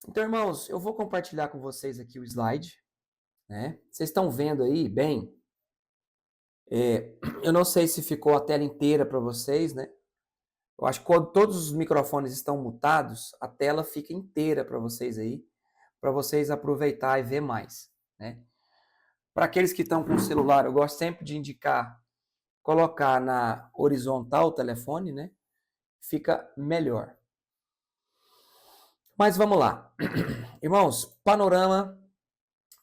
Então, irmãos, eu vou compartilhar com vocês aqui o slide, né? Vocês estão vendo aí bem? Eu não sei se ficou a tela inteira para vocês, né? Eu acho que quando todos os microfones estão mutados, a tela fica inteira para vocês aproveitar e ver mais, né? Para aqueles que estão com o celular, eu gosto sempre de indicar colocar na horizontal o telefone, né? Fica melhor. Mas vamos lá. Irmãos, panorama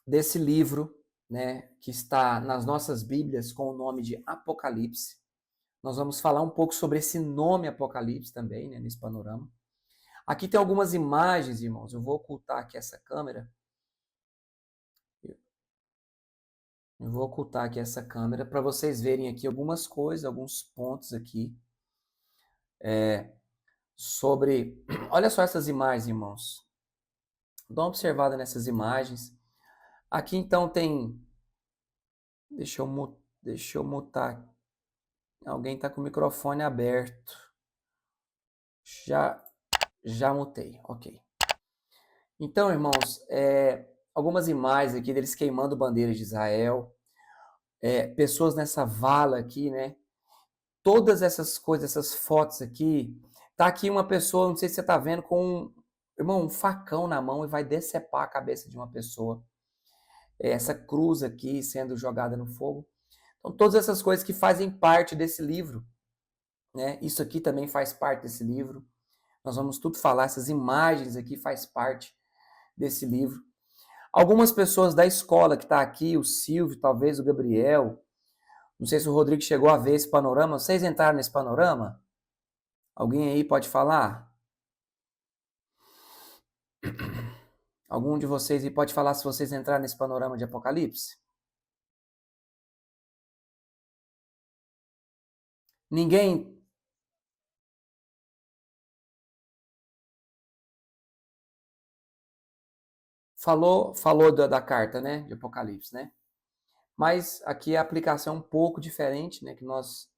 desse livro, né, que está nas nossas Bíblias com o nome de Apocalipse. Nós vamos falar um pouco sobre esse nome Apocalipse também, né, nesse panorama. Aqui tem algumas imagens, irmãos. Eu vou ocultar aqui essa câmera. Eu vou ocultar aqui essa câmera para vocês verem aqui algumas coisas, alguns pontos aqui sobre. Olha só essas imagens, irmãos. Dá uma observada nessas imagens. Aqui então tem. Deixa eu mutar. Alguém está com o microfone aberto. Já, já mutei. Ok. Então, irmãos, algumas imagens aqui deles queimando bandeiras de Israel. Pessoas nessa vala aqui, né? Todas essas coisas, essas fotos aqui. Tá aqui uma pessoa, não sei se você tá vendo, com um facão na mão e vai decepar a cabeça de uma pessoa. Essa cruz aqui sendo jogada no fogo. Então, todas essas coisas que fazem parte desse livro, né? Isso aqui também faz parte desse livro. Nós vamos tudo falar, essas imagens aqui faz parte desse livro. Algumas pessoas da escola que está aqui, o Silvio, talvez o Gabriel, não sei se o Rodrigo chegou a ver esse panorama. Vocês entraram nesse panorama? Alguém aí pode falar? Algum de vocês aí pode falar se vocês entraram nesse panorama de Apocalipse? Ninguém falou da carta, né, de Apocalipse, né? Mas aqui a aplicação é um pouco diferente, né, que nós.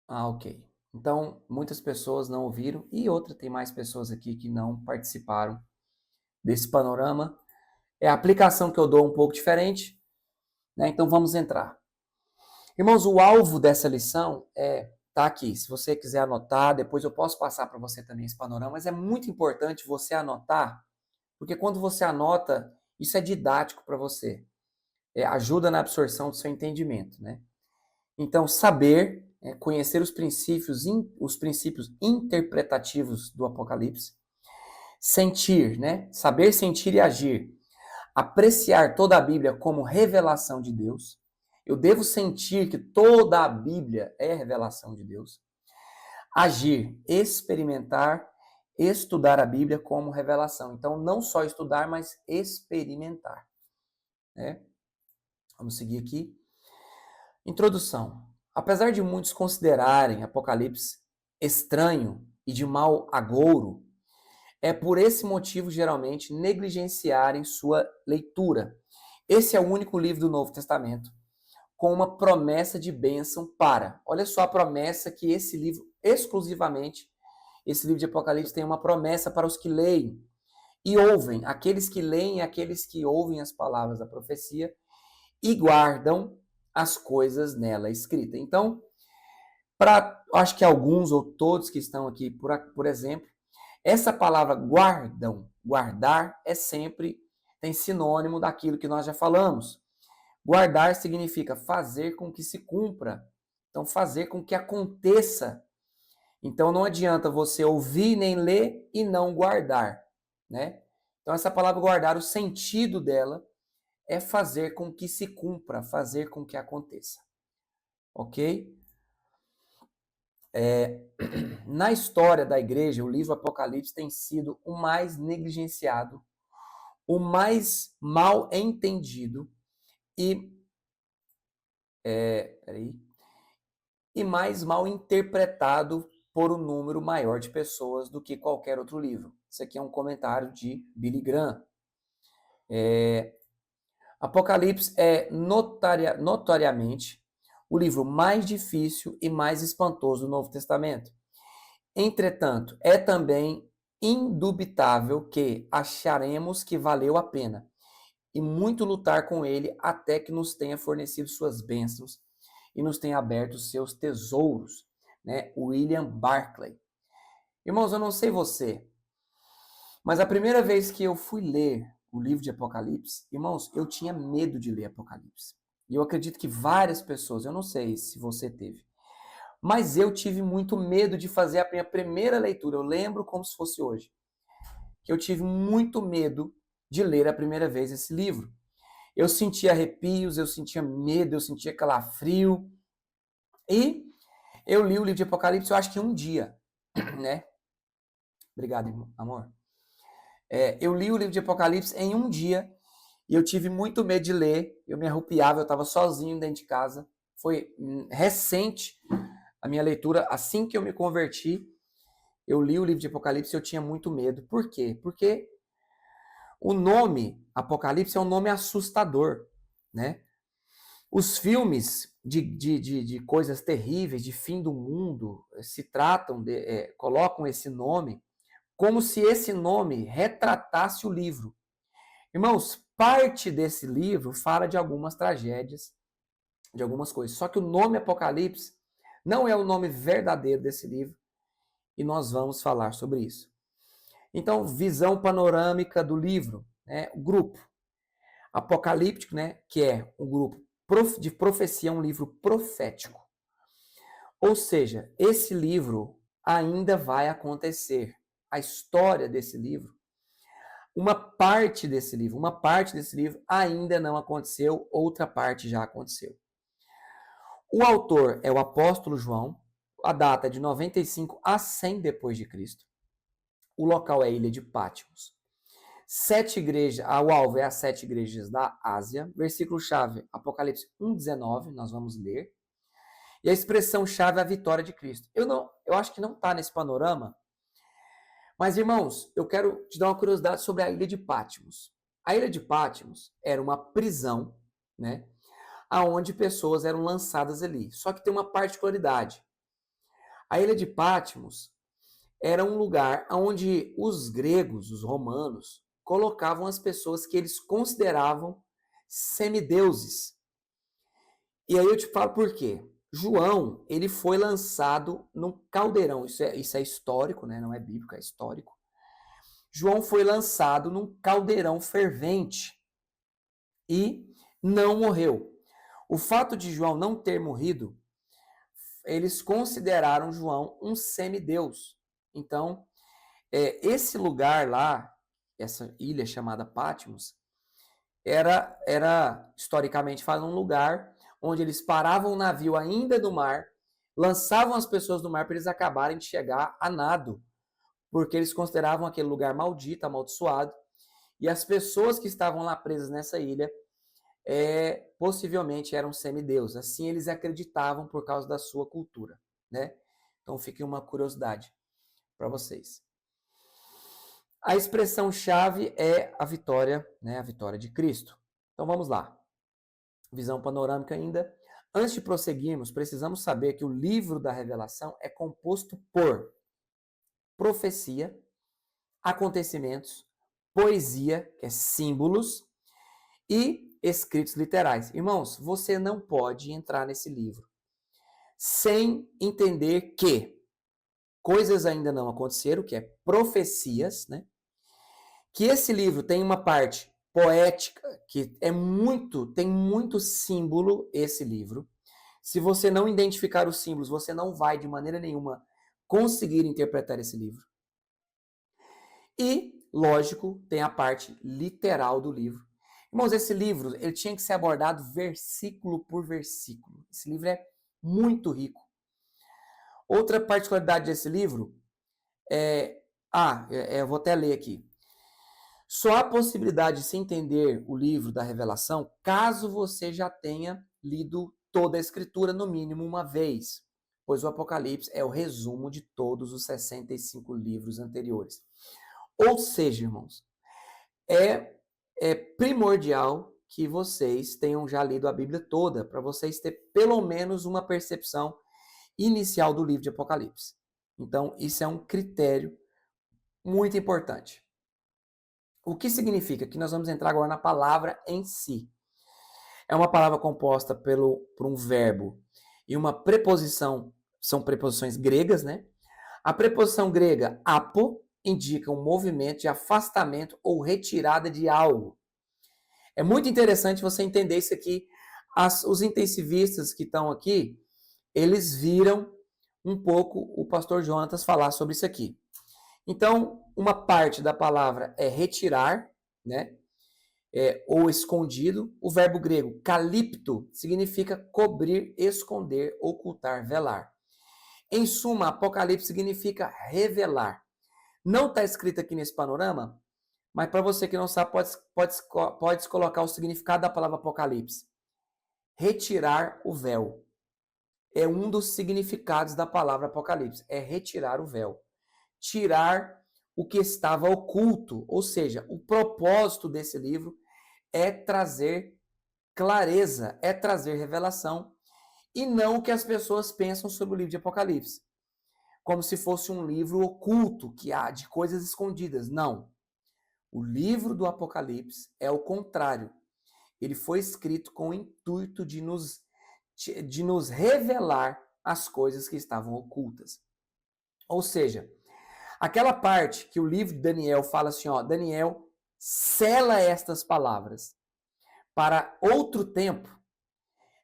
Ah, ok. Então, muitas pessoas não ouviram e tem mais pessoas aqui que não participaram desse panorama. É a aplicação que eu dou um pouco diferente, né? Então vamos entrar. Irmãos, o alvo dessa lição tá aqui. Se você quiser anotar, depois eu posso passar para você também esse panorama, mas é muito importante você anotar, porque quando você anota, isso é didático para você. Ajuda na absorção do seu entendimento, né? Então, saber, conhecer os princípios interpretativos do Apocalipse, sentir, né? Saber sentir e agir, apreciar toda a Bíblia como revelação de Deus. Eu devo sentir que toda a Bíblia é revelação de Deus. Agir, experimentar, estudar a Bíblia como revelação. Então, não só estudar, mas experimentar. Né? Vamos seguir aqui. Introdução. Apesar de muitos considerarem Apocalipse estranho e de mau agouro, é por esse motivo geralmente negligenciarem sua leitura. Esse é o único livro do Novo Testamento com uma promessa de bênção para. Olha só a promessa que esse livro, exclusivamente, esse livro de Apocalipse tem uma promessa para os que leem e ouvem, aqueles que leem e aqueles que ouvem as palavras da profecia e guardam as coisas nela escritas. Então, acho que alguns ou todos que estão aqui, por exemplo, essa palavra guardam, guardar tem sinônimo daquilo que nós já falamos. Guardar significa fazer com que se cumpra. Então, fazer com que aconteça. Então, não adianta você ouvir nem ler e não guardar, né? Então, essa palavra guardar, o sentido dela é fazer com que se cumpra, fazer com que aconteça. Ok? Na história da igreja, o livro Apocalipse tem sido o mais negligenciado, o mais mal entendido e e mais mal interpretado por um número maior de pessoas do que qualquer outro livro. Isso aqui é um comentário de Billy Graham. Apocalipse é notoriamente o livro mais difícil e mais espantoso do Novo Testamento. Entretanto, é também indubitável que acharemos que valeu a pena e muito lutar com ele até que nos tenha fornecido suas bênçãos e nos tenha aberto seus tesouros, né? William Barclay. Irmãos, eu não sei você, mas a primeira vez que eu fui ler o livro de Apocalipse, irmãos, eu tinha medo de ler Apocalipse. E eu acredito que várias pessoas, eu não sei se você teve, mas eu tive muito medo de fazer a minha primeira leitura. Eu lembro como se fosse hoje, que eu tive muito medo de ler a primeira vez esse livro. Eu sentia arrepios, eu sentia medo, eu sentia calafrio. E eu li o livro de Apocalipse, eu acho que em um dia, né? Obrigado, amor. Eu li o livro de Apocalipse em um dia e eu tive muito medo de ler. Eu me arrupiava, eu estava sozinho dentro de casa. Foi recente a minha leitura. Assim que eu me converti, eu li o livro de Apocalipse e eu tinha muito medo. Por quê? Porque o nome Apocalipse é um nome assustador, né? Os filmes de coisas terríveis, de fim do mundo, se tratam colocam esse nome como se esse nome retratasse o livro. Irmãos, parte desse livro fala de algumas tragédias, de algumas coisas. Só que o nome Apocalipse não é o nome verdadeiro desse livro e nós vamos falar sobre isso. Então, visão panorâmica do livro, né? O grupo apocalíptico, né? Que é um grupo de profecia, um livro profético. Ou seja, esse livro ainda vai acontecer. A história desse livro, uma parte desse livro ainda não aconteceu, outra parte já aconteceu. O autor é o apóstolo João, a data é de 95 a 100 depois de Cristo. O local é a ilha de Patmos. 7 igrejas, o alvo é as 7 igrejas da Ásia. Versículo-chave, Apocalipse 1:19, nós vamos ler. E a expressão-chave é a vitória de Cristo. Eu acho que não está nesse panorama, mas, irmãos, eu quero te dar uma curiosidade sobre a ilha de Patmos. A ilha de Patmos era uma prisão, né, aonde pessoas eram lançadas ali. Só que tem uma particularidade. A ilha de Patmos era um lugar onde os gregos, os romanos, colocavam as pessoas que eles consideravam semideuses. E aí eu te falo por quê. João, ele foi lançado num caldeirão. Isso é histórico, né? Não é bíblico, é histórico. João foi lançado num caldeirão fervente e não morreu. O fato de João não ter morrido, eles consideraram João um semideus. Então, esse lugar lá, essa ilha chamada Patmos, era historicamente falando, um lugar onde eles paravam o navio ainda no mar, lançavam as pessoas no mar para eles acabarem de chegar a nado, porque eles consideravam aquele lugar maldito, amaldiçoado, e as pessoas que estavam lá presas nessa ilha possivelmente eram semideuses. Assim eles acreditavam por causa da sua cultura, né? Então fica uma curiosidade para vocês. A expressão-chave é a vitória, né? A vitória de Cristo. Então vamos lá. Visão panorâmica ainda. Antes de prosseguirmos, precisamos saber que o livro da Revelação é composto por profecia, acontecimentos, poesia, que é símbolos, e escritos literais. Irmãos, você não pode entrar nesse livro sem entender que coisas ainda não aconteceram, que é profecias, né? Que esse livro tem uma parte poética, que tem muito símbolo esse livro. Se você não identificar os símbolos, você não vai de maneira nenhuma conseguir interpretar esse livro. E, lógico, tem a parte literal do livro. Irmãos, esse livro ele tinha que ser abordado versículo por versículo. Esse livro é muito rico. Outra particularidade desse livro eu vou até ler aqui. Só há possibilidade de se entender o livro da Revelação caso você já tenha lido toda a Escritura no mínimo uma vez, pois o Apocalipse é o resumo de todos os 65 livros anteriores. Ou seja, irmãos, é primordial que vocês tenham já lido a Bíblia toda, para vocês terem pelo menos uma percepção inicial do livro de Apocalipse. Então, isso é um critério muito importante. O que significa que nós vamos entrar agora na palavra em si. É uma palavra composta por um verbo e uma preposição, são preposições gregas, né? A preposição grega apo indica um movimento de afastamento ou retirada de algo. É muito interessante você entender isso aqui. Os intensivistas que estão aqui, eles viram um pouco o pastor Jonatas falar sobre isso aqui. Então, uma parte da palavra é retirar, né? Ou escondido. O verbo grego kalipto significa cobrir, esconder, ocultar, velar. Em suma, Apocalipse significa revelar. Não está escrito aqui nesse panorama, mas para você que não sabe, pode colocar o significado da palavra Apocalipse. Retirar o véu. É um dos significados da palavra Apocalipse. É retirar o véu. Tirar o que estava oculto. Ou seja, o propósito desse livro é trazer clareza, é trazer revelação, e não o que as pessoas pensam sobre o livro de Apocalipse. Como se fosse um livro oculto, que há de coisas escondidas. Não. O livro do Apocalipse é o contrário. Ele foi escrito com o intuito de nos revelar as coisas que estavam ocultas. Ou seja, aquela parte que o livro de Daniel fala assim, ó, Daniel, sela estas palavras para outro tempo.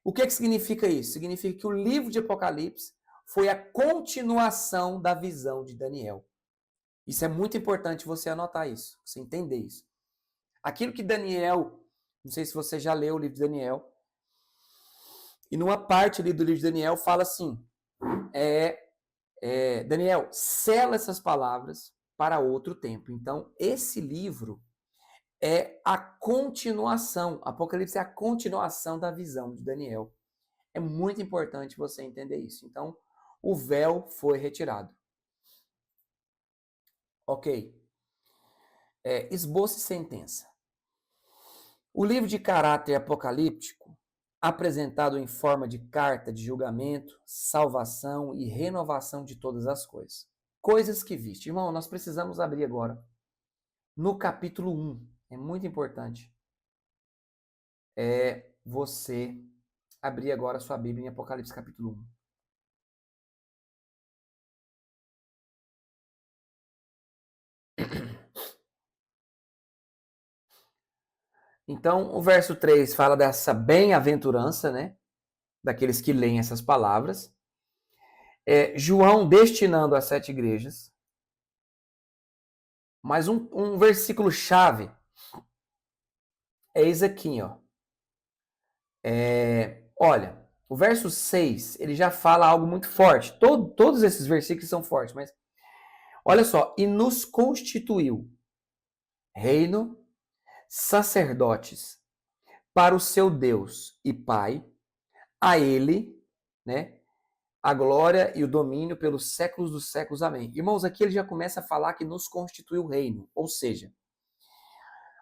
O que significa isso? Significa que o livro de Apocalipse foi a continuação da visão de Daniel. Isso é muito importante você anotar isso, você entender isso. Aquilo que Daniel, não sei se você já leu o livro de Daniel, e numa parte ali do livro de Daniel fala assim, Daniel, sela essas palavras para outro tempo. Então, esse livro é a continuação, Apocalipse é a continuação da visão de Daniel. É muito importante você entender isso. Então, o véu foi retirado. Ok. Esboço e sentença. O livro de caráter apocalíptico, apresentado em forma de carta de julgamento, salvação e renovação de todas as coisas. Coisas que viste. Irmão, nós precisamos abrir agora no capítulo 1. É muito importante. Você abrir agora a sua Bíblia em Apocalipse capítulo 1. Então, o verso 3 fala dessa bem-aventurança, né? Daqueles que leem essas palavras. João destinando às 7 igrejas. Mas um versículo chave é esse aqui, ó. Olha, o verso 6, ele já fala algo muito forte. Todos esses versículos são fortes, mas olha só. E nos constituiu reino, sacerdotes para o seu Deus e Pai, a ele, né, a glória e o domínio pelos séculos dos séculos. Amém. Irmãos, aqui ele já começa a falar que nos constituiu reino, ou seja,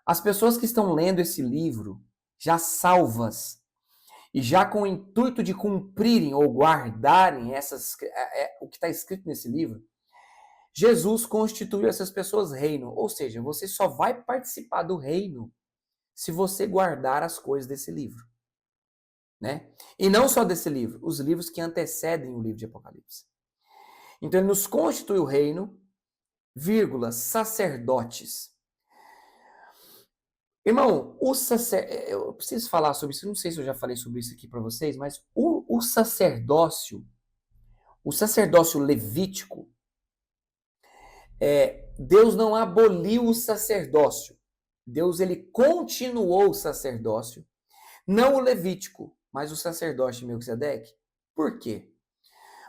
as pessoas que estão lendo esse livro, já salvas, e já com o intuito de cumprirem ou guardarem o que está escrito nesse livro, Jesus constituiu essas pessoas reino, ou seja, você só vai participar do reino se você guardar as coisas desse livro. Né? E não só desse livro, os livros que antecedem o livro de Apocalipse. Então ele nos constitui o reino, sacerdotes. Irmão, eu preciso falar sobre isso, não sei se eu já falei sobre isso aqui para vocês, mas o sacerdócio levítico, Deus não aboliu o sacerdócio. Deus ele continuou o sacerdócio, não o levítico, mas o sacerdote de Melquisedeque. Por quê?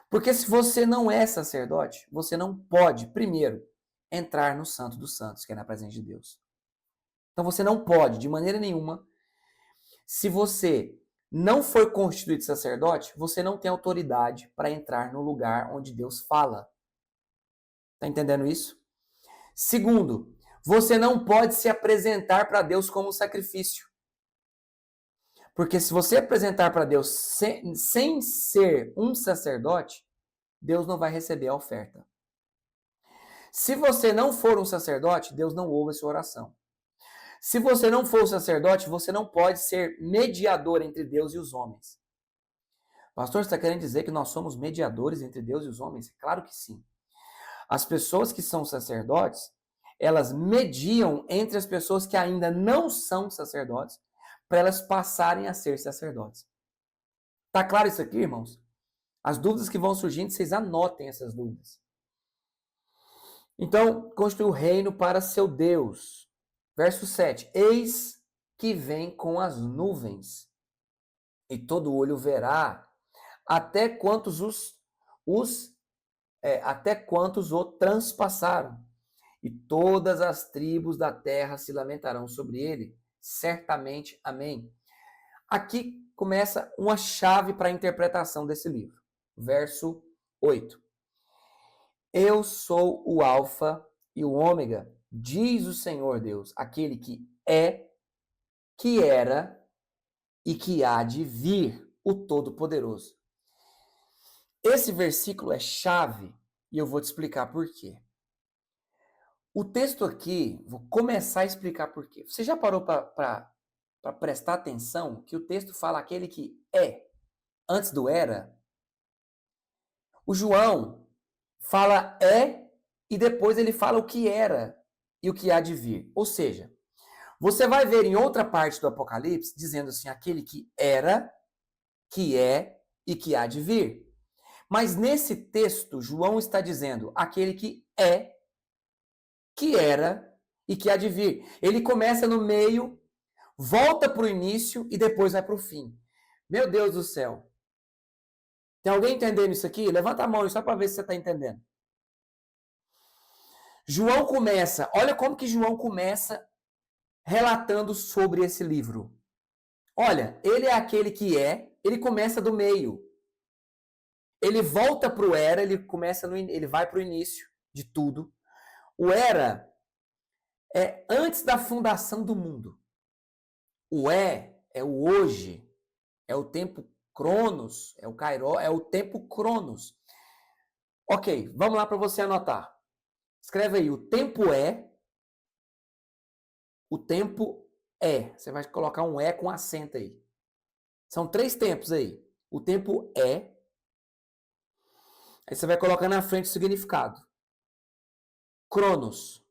Porque se você não é sacerdote, você não pode, primeiro, entrar no Santo dos Santos, que é na presença de Deus. Então você não pode, de maneira nenhuma, se você não for constituído sacerdote, você não tem autoridade para entrar no lugar onde Deus fala. Está entendendo isso? Segundo, você não pode se apresentar para Deus como sacrifício. Porque se você apresentar para Deus sem ser um sacerdote, Deus não vai receber a oferta. Se você não for um sacerdote, Deus não ouve a sua oração. Se você não for um sacerdote, você não pode ser mediador entre Deus e os homens. Pastor, você está querendo dizer que nós somos mediadores entre Deus e os homens? Claro que sim. As pessoas que são sacerdotes, elas mediam entre as pessoas que ainda não são sacerdotes, para elas passarem a ser sacerdotes. Tá claro isso aqui, irmãos? As dúvidas que vão surgindo, vocês anotem essas dúvidas. Então, construiu o reino para seu Deus. Verso 7. Eis que vem com as nuvens, e todo olho verá, até quantos até quantos o transpassaram. E todas as tribos da terra se lamentarão sobre ele. Certamente. Amém. Aqui começa uma chave para a interpretação desse livro. Verso 8. Eu sou o Alfa e o Ômega, diz o Senhor Deus, aquele que é, que era e que há de vir, o Todo-Poderoso. Esse versículo é chave e eu vou te explicar por quê. O texto aqui, vou começar a explicar por quê. Você já parou para prestar atenção que o texto fala aquele que é, antes do era? O João fala é e depois ele fala o que era e o que há de vir. Ou seja, você vai ver em outra parte do Apocalipse dizendo assim, aquele que era, que é e que há de vir. Mas nesse texto, João está dizendo aquele que é, que era e que há de vir. Ele começa no meio, volta para o início e depois vai para o fim. Meu Deus do céu. Tem alguém entendendo isso aqui? Levanta a mão só para ver se você está entendendo. João começa, olha como que João começa relatando sobre esse livro. Olha, ele é aquele que é, ele começa do meio. Ele volta para o era, ele vai para o início de tudo. O era é antes da fundação do mundo. O é o hoje, é o tempo Cronos, é o Kairó, é o tempo Cronos. Ok, vamos lá para você anotar. Escreve aí, o tempo é. Você vai colocar um é com acento aí. São 3 tempos aí. O tempo é. Aí você vai colocar na frente o significado. Cronos.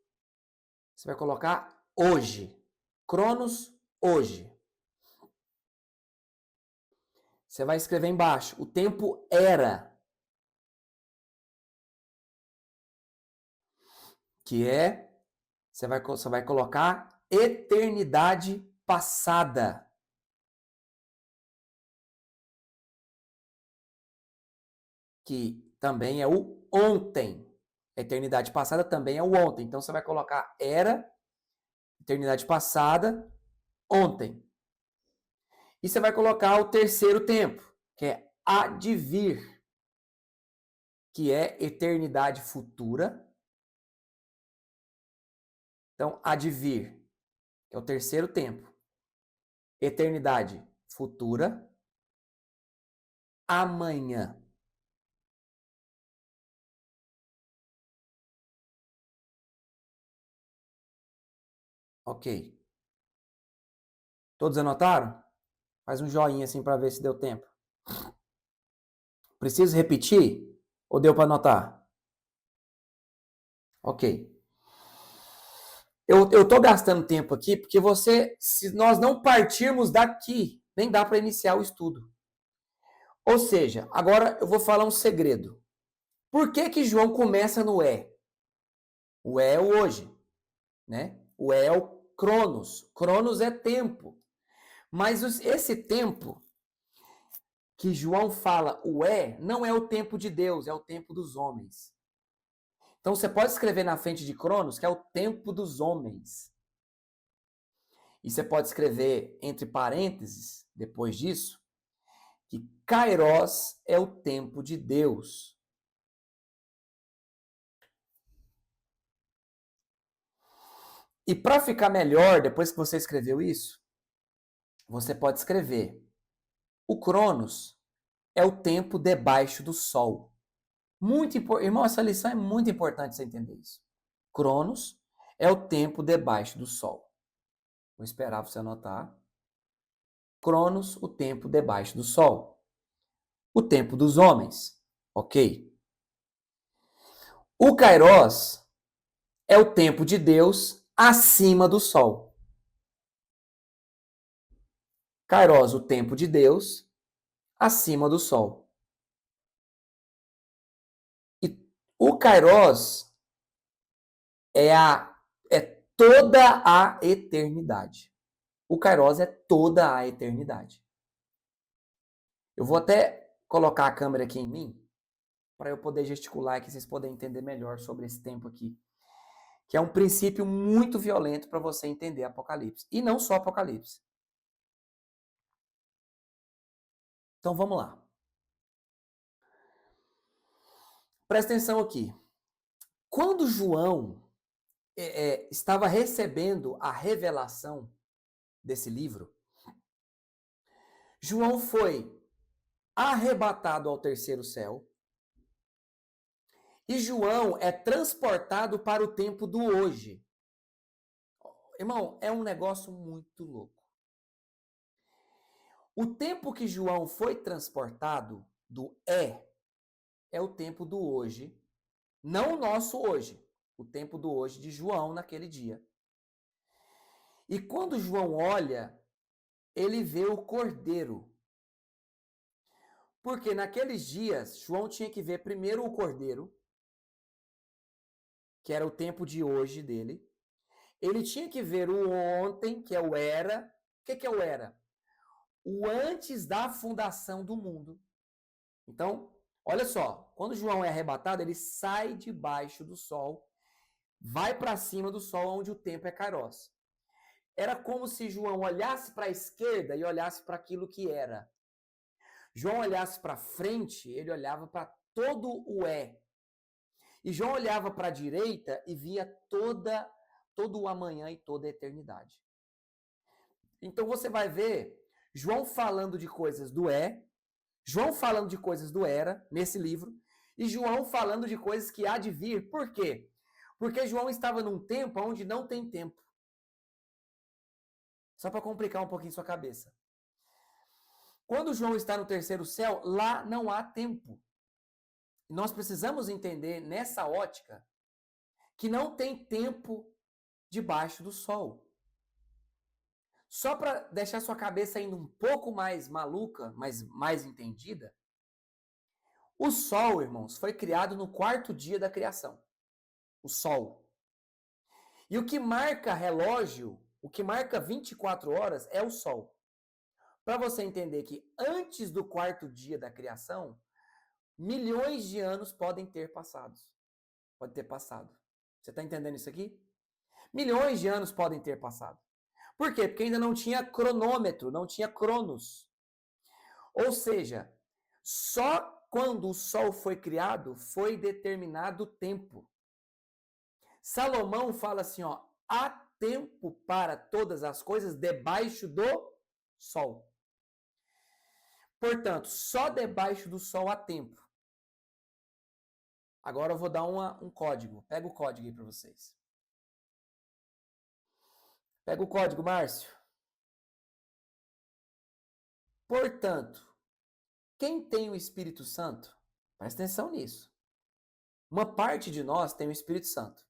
Você vai colocar hoje. Cronos, hoje. Você vai escrever embaixo. O tempo era. Que é. Você vai colocar eternidade passada. Que também é o ontem. Eternidade passada também é o ontem. Então você vai colocar era, eternidade passada, ontem. E você vai colocar o terceiro tempo, que é há de vir, que é eternidade futura. Então, há de vir, que é o terceiro tempo. Eternidade futura. Amanhã. Ok. Todos anotaram? Faz um joinha assim para ver se deu tempo. Preciso repetir? Ou deu para anotar? Ok. Eu estou gastando tempo aqui porque se nós não partirmos daqui, nem dá para iniciar o estudo. Ou seja, agora eu vou falar um segredo. Por que João começa no é? O é o hoje, né? O é o Cronos. Cronos é tempo. Mas esse tempo que João fala, o não é o tempo de Deus, é o tempo dos homens. Então você pode escrever na frente de Cronos que é o tempo dos homens. E você pode escrever entre parênteses, depois disso, que Kairos é o tempo de Deus. E para ficar melhor, depois que você escreveu isso, você pode escrever: o Cronos é o tempo debaixo do Sol. Irmão, essa lição é muito importante você entender isso. Cronos é o tempo debaixo do Sol. Vou esperar você anotar. Cronos, o tempo debaixo do Sol. O tempo dos homens. Ok? O Kairos é o tempo de Deus acima do Sol. Kairos, o tempo de Deus acima do Sol. E o Kairos é toda a eternidade. O Kairos é toda a eternidade. Eu vou até colocar a câmera aqui em mim para eu poder gesticular e que vocês possam entender melhor sobre esse tempo aqui. Que é um princípio muito violento para você entender Apocalipse. E não só Apocalipse. Então vamos lá. Presta atenção aqui. Quando João estava recebendo a revelação desse livro, João foi arrebatado ao terceiro céu e João é transportado para o tempo do hoje. Irmão, é um negócio muito louco. O tempo que João foi transportado do é o tempo do hoje, não o nosso hoje, o tempo do hoje de João naquele dia. E quando João olha, ele vê o Cordeiro. Porque naqueles dias, João tinha que ver primeiro o Cordeiro, que era o tempo de hoje dele. Ele tinha que ver o ontem, que é o era. O que é o era? O antes da fundação do mundo. Então, olha só, quando João é arrebatado, ele sai debaixo do sol, vai para cima do sol, onde o tempo é Kairos. Era como se João olhasse para a esquerda e olhasse para aquilo que era. João olhasse para frente, ele olhava para todo o E João olhava para a direita e via todo o amanhã e toda a eternidade. Então você vai ver João falando de coisas do João falando de coisas do era, nesse livro, e João falando de coisas que há de vir. Por quê? Porque João estava num tempo onde não tem tempo. Só para complicar um pouquinho sua cabeça. Quando João está no terceiro céu, lá não há tempo. Nós precisamos entender nessa ótica que não tem tempo debaixo do sol. Só para deixar sua cabeça ainda um pouco mais maluca, mas mais entendida, o sol, irmãos, foi criado no quarto dia da criação. O sol. E o que marca relógio, o que marca 24 horas é o sol. Para você entender que antes do quarto dia da criação, milhões de anos podem ter passado. Pode ter passado. Você está entendendo isso aqui? Milhões de anos podem ter passado. Por quê? Porque ainda não tinha cronômetro, não tinha cronos. Ou seja, só quando o sol foi criado foi determinado o tempo. Salomão fala assim, ó, há tempo para todas as coisas debaixo do sol. Portanto, só debaixo do sol há tempo. Agora eu vou dar um código. Pega o código aí para vocês. Pega o código, Márcio. Portanto, quem tem o Espírito Santo, presta atenção nisso. Uma parte de nós tem o Espírito Santo.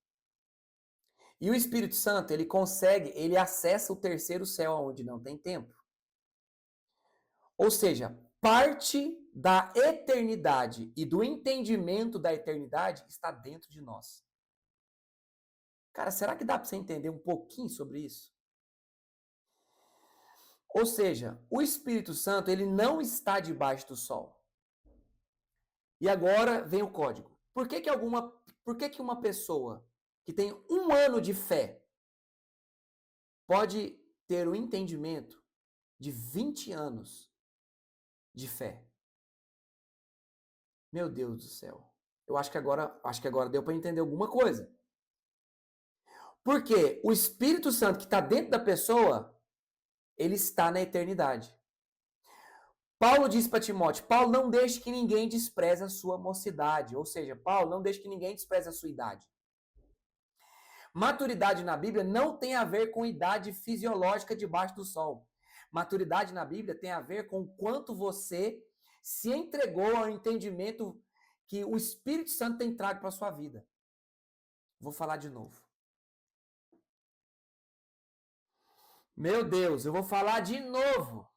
E o Espírito Santo, ele acessa o terceiro céu, onde não tem tempo. Ou seja, parte da eternidade e do entendimento da eternidade está dentro de nós. Cara, será que dá para você entender um pouquinho sobre isso? Ou seja, o Espírito Santo, ele não está debaixo do sol. E agora vem o código. Por que uma pessoa que tem 1 ano de fé pode ter o entendimento de 20 anos de fé? Meu Deus do céu. Eu acho que agora deu para entender alguma coisa. Porque o Espírito Santo que está dentro da pessoa, ele está na eternidade. Paulo diz para Timóteo, Paulo, não deixe que ninguém despreze a sua mocidade. Ou seja, Paulo, não deixe que ninguém despreze a sua idade. Maturidade na Bíblia não tem a ver com idade fisiológica debaixo do sol. Maturidade na Bíblia tem a ver com o quanto você se entregou ao entendimento que o Espírito Santo tem trago para a sua vida. Vou falar de novo. Meu Deus, eu vou falar de novo.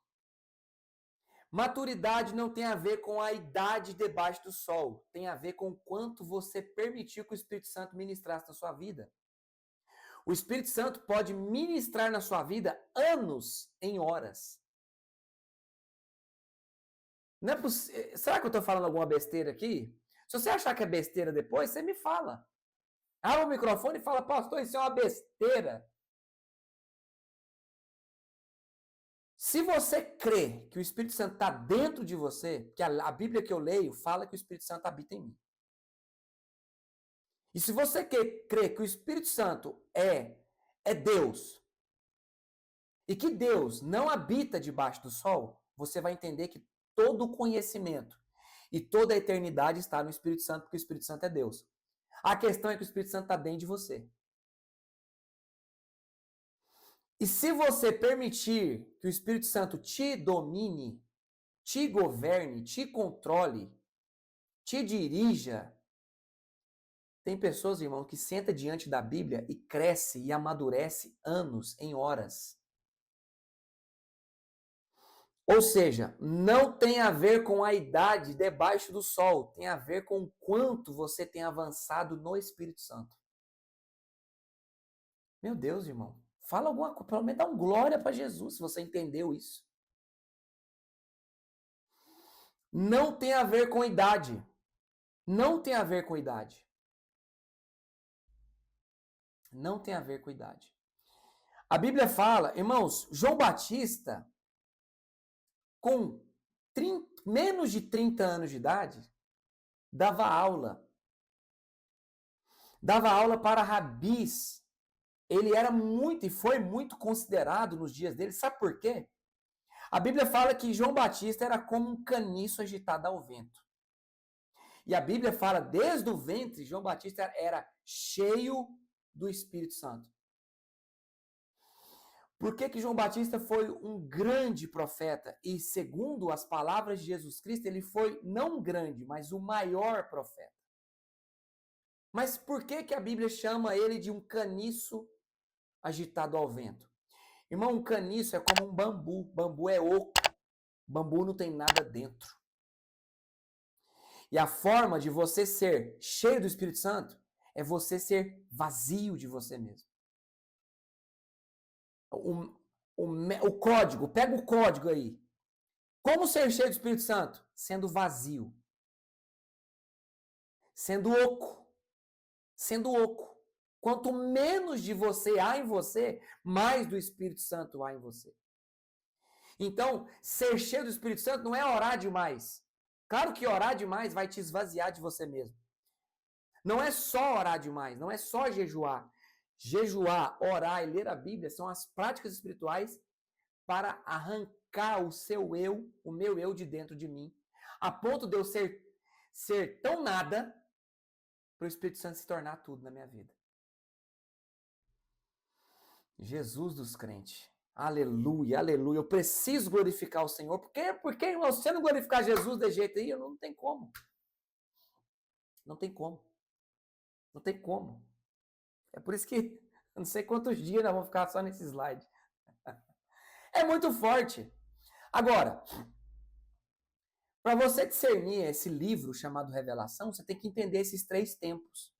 Maturidade não tem a ver com a idade debaixo do sol. Tem a ver com o quanto você permitiu que o Espírito Santo ministrasse na sua vida. O Espírito Santo pode ministrar na sua vida anos em horas. Não é Será que eu estou falando alguma besteira aqui? Se você achar que é besteira depois, você me fala. Abre o microfone e fala, pastor, isso é uma besteira. Se você crê que o Espírito Santo está dentro de você, que a Bíblia que eu leio fala que o Espírito Santo habita em mim. E se você crê que o Espírito Santo é Deus, e que Deus não habita debaixo do sol, você vai entender que todo o conhecimento e toda a eternidade está no Espírito Santo, porque o Espírito Santo é Deus. A questão é que o Espírito Santo está dentro de você. E se você permitir que o Espírito Santo te domine, te governe, te controle, te dirija, tem pessoas, irmão, que senta diante da Bíblia e cresce e amadurece anos em horas. Ou seja, não tem a ver com a idade debaixo do sol, tem a ver com o quanto você tem avançado no Espírito Santo. Meu Deus, irmão, fala alguma coisa, pelo menos dá um glória para Jesus, se você entendeu isso. Não tem a ver com idade. Não tem a ver com idade. Não tem a ver com idade. A Bíblia fala, irmãos, João Batista, com menos de 30 anos de idade, dava aula. Dava aula para rabis. Ele era muito e foi muito considerado nos dias dele. Sabe por quê? A Bíblia fala que João Batista era como um caniço agitado ao vento. E a Bíblia fala, desde o ventre, João Batista era cheio do Espírito Santo. Por que João Batista foi um grande profeta? E segundo as palavras de Jesus Cristo, ele foi não grande, mas o maior profeta. Mas por que a Bíblia chama ele de um caniço agitado ao vento? Irmão, um caniço é como um bambu. Bambu é oco. Bambu não tem nada dentro. E a forma de você ser cheio do Espírito Santo é você ser vazio de você mesmo. O código, pega o código aí. Como ser cheio do Espírito Santo? Sendo vazio. Sendo oco. Sendo oco. Quanto menos de você há em você, mais do Espírito Santo há em você. Então, ser cheio do Espírito Santo não é orar demais. Claro que orar demais vai te esvaziar de você mesmo. Não é só orar demais, não é só jejuar. Jejuar, orar e ler a Bíblia são as práticas espirituais para arrancar o seu eu, o meu eu de dentro de mim, a ponto de eu ser tão nada para o Espírito Santo se tornar tudo na minha vida. Jesus dos crentes. Aleluia, aleluia. Eu preciso glorificar o Senhor. Porque, irmão, se você não glorificar Jesus de jeito aí, não tem como. Não tem como. Não tem como. É por isso que eu não sei quantos dias nós vamos ficar só nesse slide. É muito forte. Agora, para você discernir esse livro chamado Revelação, você tem que entender esses 3 tempos.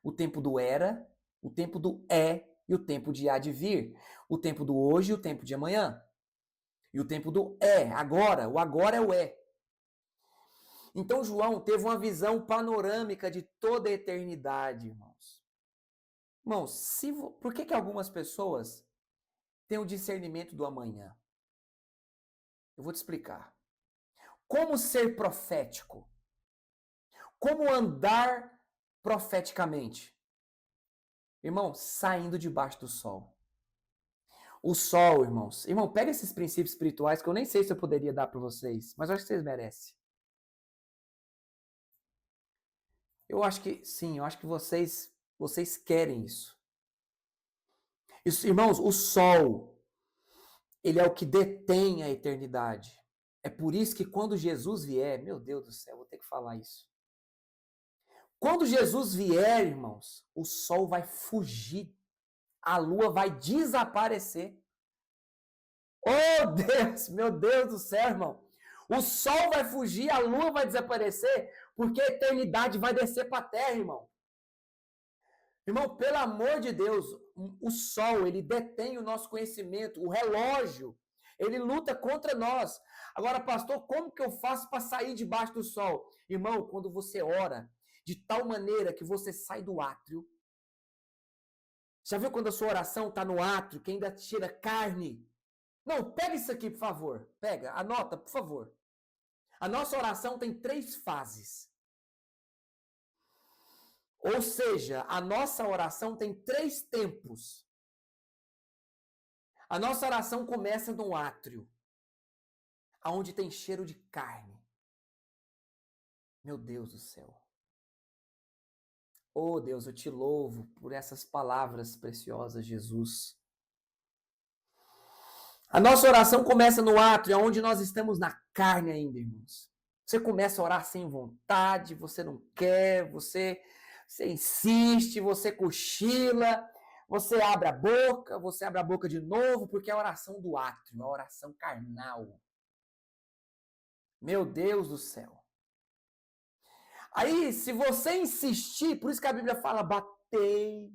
O tempo do era, o tempo do é e o tempo de há de vir. O tempo do hoje e o tempo de amanhã. E o tempo do é, agora. O agora é o é. Então João teve uma visão panorâmica de toda a eternidade, irmãos. Irmãos, por que algumas pessoas têm o discernimento do amanhã? Eu vou te explicar. Como ser profético? Como andar profeticamente? Irmão, saindo debaixo do sol. O sol, irmãos. Irmão, pega esses princípios espirituais que eu nem sei se eu poderia dar para vocês, mas eu acho que vocês merecem. Eu acho que sim, eu acho que vocês querem isso. Isso, irmãos, o sol, ele é o que detém a eternidade. É por isso que quando Jesus vier, meu Deus do céu, vou ter que falar isso. Quando Jesus vier, irmãos, o sol vai fugir, a lua vai desaparecer. Oh Deus, meu Deus do céu, irmão. O sol vai fugir, a lua vai desaparecer, porque a eternidade vai descer para a terra, irmão. Irmão, pelo amor de Deus, o sol, ele detém o nosso conhecimento, o relógio, ele luta contra nós. Agora, pastor, como que eu faço para sair debaixo do sol? Irmão, quando você ora de tal maneira que você sai do átrio. Já viu quando a sua oração está no átrio, que ainda tira carne? Não, pega isso aqui, por favor. Pega, anota, por favor. A nossa oração tem 3 fases. Ou seja, a nossa oração tem 3 tempos. A nossa oração começa no átrio, aonde tem cheiro de carne. Meu Deus do céu. Oh Deus, eu te louvo por essas palavras preciosas, Jesus. A nossa oração começa no átrio, onde nós estamos na carne ainda, irmãos. Você começa a orar sem vontade, você não quer, você insiste, você cochila, você abre a boca de novo, porque é a oração do átrio, a oração carnal. Meu Deus do céu. Aí, se você insistir, por isso que a Bíblia fala, batei,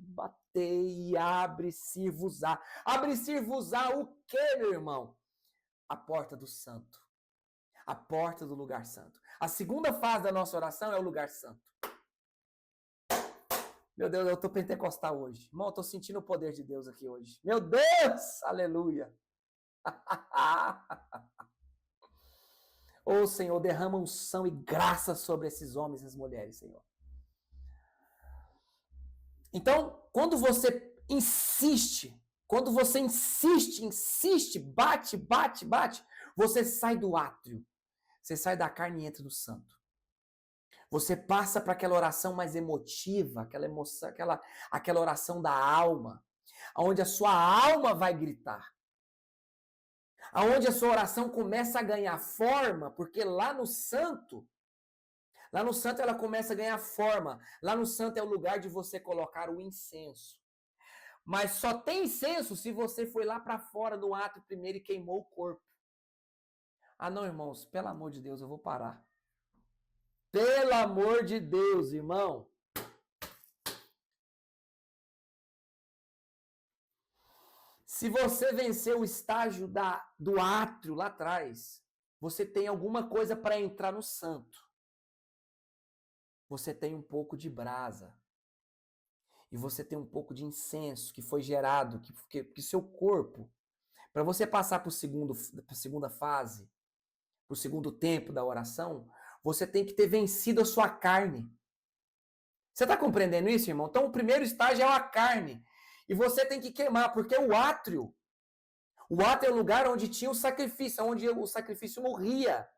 e abre-se-vos-á. Abre-se-vos-á o quê, meu irmão? A porta do santo. A porta do lugar santo. A segunda fase da nossa oração é o lugar santo. Meu Deus, eu tô pentecostal hoje. Irmão, eu tô sentindo o poder de Deus aqui hoje. Meu Deus! Aleluia! Ô Senhor, derrama unção e graça sobre esses homens e as mulheres, Senhor. Então, quando você insiste, bate, você sai do átrio. Você sai da carne e entra no santo. Você passa para aquela oração mais emotiva, aquela emoção, aquela oração da alma, onde a sua alma vai gritar. Aonde a sua oração começa a ganhar forma, porque lá no santo ela começa a ganhar forma. Lá no santo é o lugar de você colocar o incenso. Mas só tem incenso se você foi lá para fora do átrio primeiro e queimou o corpo. Ah, não, irmãos, pelo amor de Deus, eu vou parar. Pelo amor de Deus, irmão. Se você vencer o estágio do átrio lá atrás, você tem alguma coisa para entrar no santo. Você tem um pouco de brasa. E você tem um pouco de incenso que foi gerado, que seu corpo, para você passar para a segunda fase, para o segundo tempo da oração, você tem que ter vencido a sua carne. Você está compreendendo isso, irmão? Então, o primeiro estágio é a carne. E você tem que queimar, porque o átrio é o lugar onde tinha o sacrifício, onde o sacrifício morria.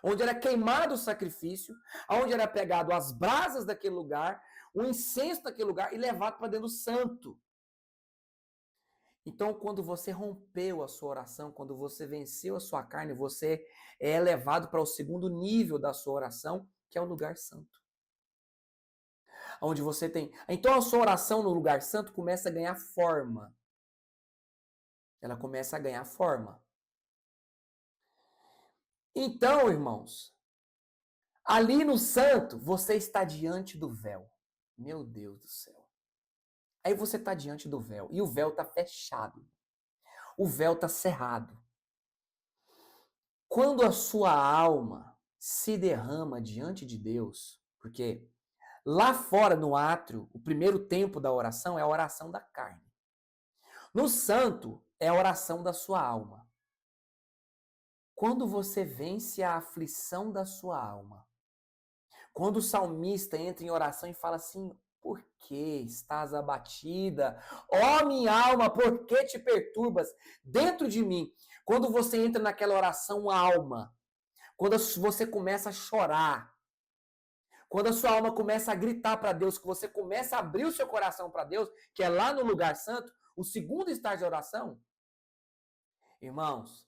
Onde era queimado o sacrifício, onde era pegado as brasas daquele lugar, o incenso daquele lugar e levado para dentro do santo. Então, quando você rompeu a sua oração, quando você venceu a sua carne, você é levado para o segundo nível da sua oração, que é o lugar santo. Onde você tem. Então, a sua oração no lugar santo começa a ganhar forma. Ela começa a ganhar forma. Então, irmãos, ali no santo, você está diante do véu. Meu Deus do céu. Aí você está diante do véu e o véu está fechado. O véu está cerrado. Quando a sua alma se derrama diante de Deus, porque lá fora no átrio, o primeiro tempo da oração é a oração da carne. No santo é a oração da sua alma. Quando você vence a aflição da sua alma, quando o salmista entra em oração e fala assim, Por que estás abatida? Ó minha alma, por que te perturbas dentro de mim? Quando você entra naquela oração alma, quando você começa a chorar, quando a sua alma começa a gritar para Deus, que você começa a abrir o seu coração para Deus, que é lá no lugar santo, o segundo estágio de oração, irmãos,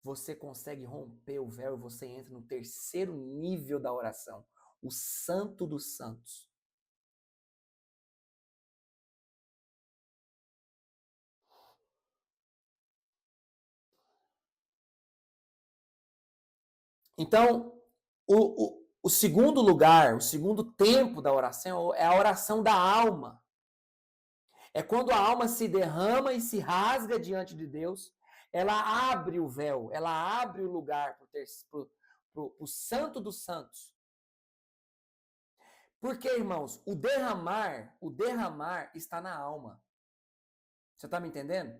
você consegue romper o véu e você entra no terceiro nível da oração, o Santo dos Santos. Então, o segundo lugar, o segundo tempo da oração é a oração da alma. É quando a alma se derrama e se rasga diante de Deus, ela abre o véu, ela abre o lugar para o Santo dos Santos. Porque, irmãos, o derramar está na alma. Você está me entendendo?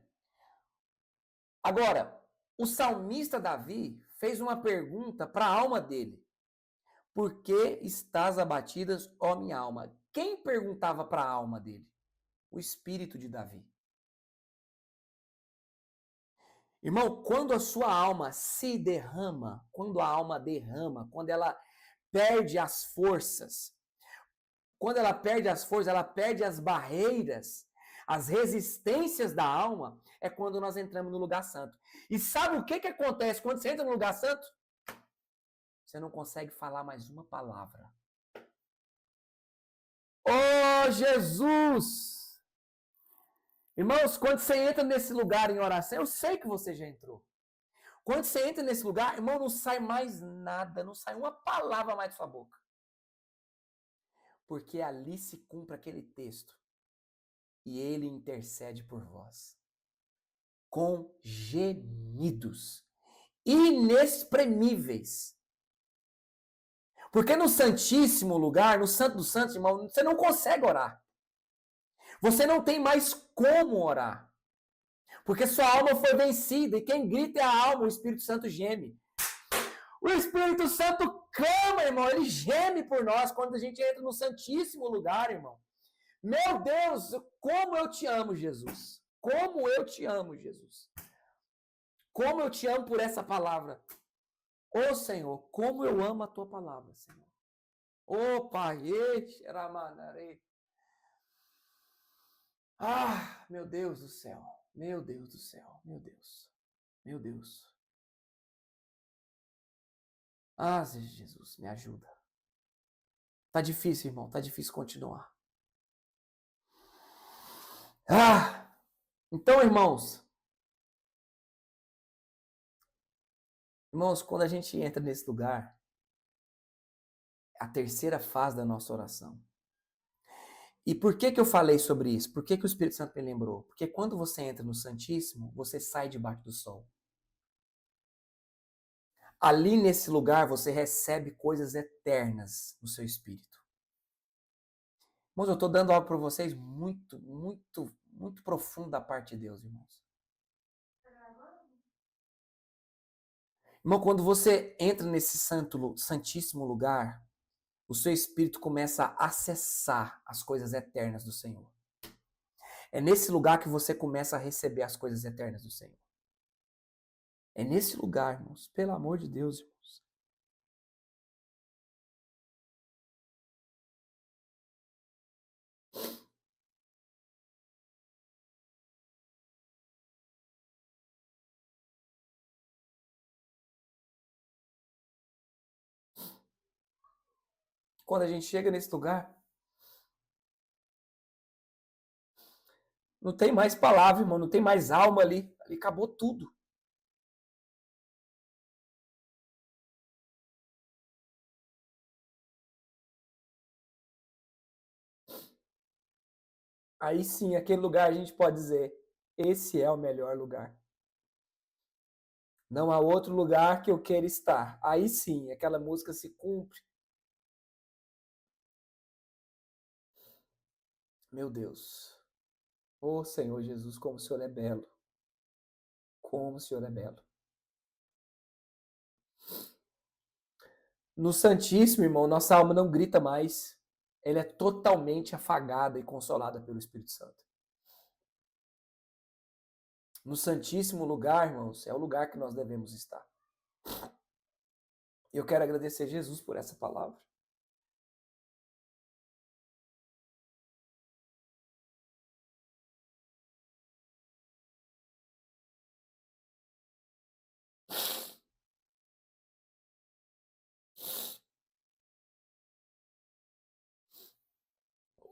Agora, o salmista Davi fez uma pergunta para a alma dele. Por que estás abatidas, ó minha alma? Quem perguntava para a alma dele? O espírito de Davi. Irmão, quando a sua alma se derrama, quando a alma derrama, quando ela perde as forças, quando ela perde as forças, ela perde as barreiras, as resistências da alma, é quando nós entramos no lugar santo. E sabe o que acontece quando você entra no lugar santo? Você não consegue falar mais uma palavra. Oh, Jesus! Irmãos, quando você entra nesse lugar em oração, eu sei que você já entrou. Quando você entra nesse lugar, irmão, não sai mais nada, não sai uma palavra mais da sua boca. Porque ali se cumpre aquele texto. E ele intercede por vós. Com gemidos inexprimíveis. Porque no Santíssimo Lugar, no Santo dos Santos, irmão, você não consegue orar. Você não tem mais como orar. Porque sua alma foi vencida. E quem grita é a alma, o Espírito Santo geme. O Espírito Santo clama, irmão. Ele geme por nós quando a gente entra no Santíssimo Lugar, irmão. Meu Deus, como eu te amo, Jesus. Como eu te amo, Jesus. Como eu te amo por essa palavra. Ô Senhor, como eu amo a tua palavra, Senhor. Ô Pai, ah, meu Deus do céu. Meu Deus do céu. Meu Deus. Meu Deus. Ah, Jesus, me ajuda. Tá difícil, irmão. Tá difícil continuar. Ah, então, irmãos, quando a gente entra nesse lugar, a terceira fase da nossa oração. E por que eu falei sobre isso? Por que o Espírito Santo me lembrou? Porque quando você entra no Santíssimo, você sai debaixo do sol. Ali nesse lugar você recebe coisas eternas no seu espírito. Irmãos, eu estou dando algo para vocês muito, muito, muito profundo da parte de Deus, irmãos. Irmão, quando você entra nesse santíssimo lugar, o seu espírito começa a acessar as coisas eternas do Senhor. É nesse lugar que você começa a receber as coisas eternas do Senhor. É nesse lugar, irmãos. Pelo amor de Deus, irmãos. Quando a gente chega nesse lugar, não tem mais palavra, irmão. Não tem mais alma ali. Ali acabou tudo. Aí sim, aquele lugar a gente pode dizer, esse é o melhor lugar. Não há outro lugar que eu queira estar. Aí sim, aquela música se cumpre. Meu Deus. Ô Senhor Jesus, como o Senhor é belo. Como o Senhor é belo. No Santíssimo, irmão, nossa alma não grita mais. ela é totalmente afagada e consolada pelo Espírito Santo. No Santíssimo Lugar, irmãos, é o lugar que nós devemos estar. Eu quero agradecer a Jesus por essa palavra.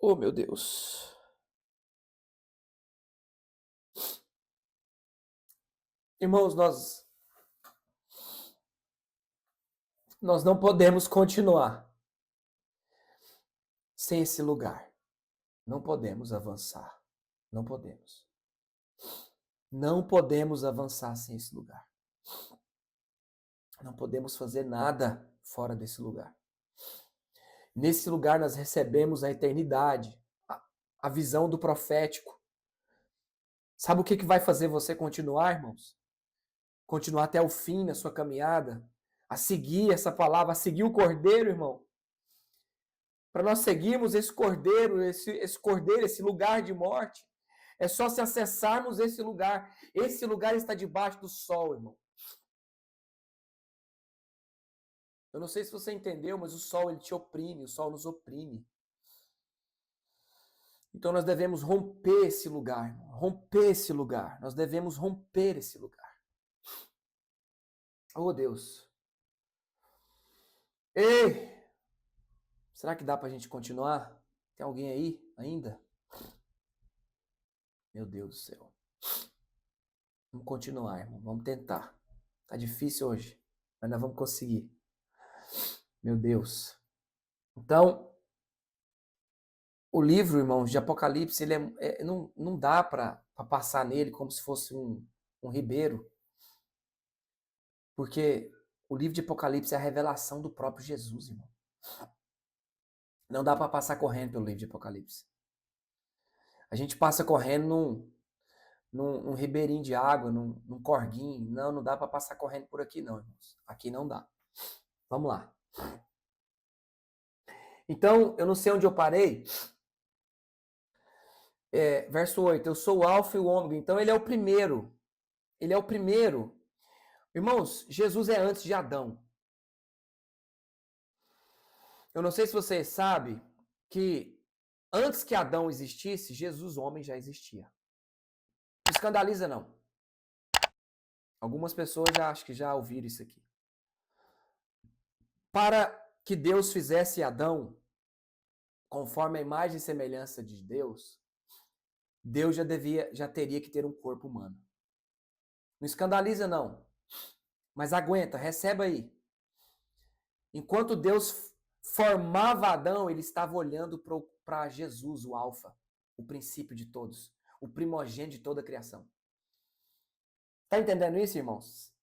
Oh, meu Deus. Irmãos, nós não podemos continuar sem esse lugar. Não podemos avançar. Não podemos. Não podemos avançar sem esse lugar. Não podemos fazer nada fora desse lugar. Nesse lugar nós recebemos a eternidade, a visão do profético. Sabe o que vai fazer você continuar, irmãos? Continuar até o fim na sua caminhada, a seguir essa palavra, a seguir o Cordeiro, irmão. Para nós seguirmos esse Cordeiro, esse lugar de morte, é só se acessarmos esse lugar. Esse lugar está debaixo do sol, irmão. Eu não sei se você entendeu, mas o sol ele te oprime, o sol nos oprime. Então nós devemos romper esse lugar, irmão. Romper esse lugar. Nós devemos romper esse lugar. Oh, Deus. Ei! Será que dá pra gente continuar? Tem alguém aí ainda? Meu Deus do céu. Vamos continuar, irmão. Vamos tentar. Tá difícil hoje, mas nós vamos conseguir. Meu Deus. Então, o livro, irmãos, de Apocalipse, ele não dá para passar nele como se fosse um ribeiro. Porque o livro de Apocalipse é a revelação do próprio Jesus, irmão. Não dá para passar correndo pelo livro de Apocalipse. A gente passa correndo num ribeirinho de água, num corguinho. Não dá para passar correndo por aqui não, irmãos. Aqui não dá. Vamos lá. Então, eu não sei onde eu parei. Verso 8. Eu sou o alfa e o ômega. Então, ele é o primeiro. Ele é o primeiro. Irmãos, Jesus é antes de Adão. Eu não sei se você sabe que antes que Adão existisse, Jesus, homem, já existia. Não escandaliza, não. Algumas pessoas acho que já ouviram isso aqui. Para que Deus fizesse Adão conforme a imagem e semelhança de Deus, Deus já teria que ter um corpo humano. Não escandaliza, não. Mas aguenta, receba aí. Enquanto Deus formava Adão, ele estava olhando para Jesus, o alfa, o princípio de todos, o primogênito de toda a criação. Tá entendendo isso, irmãos?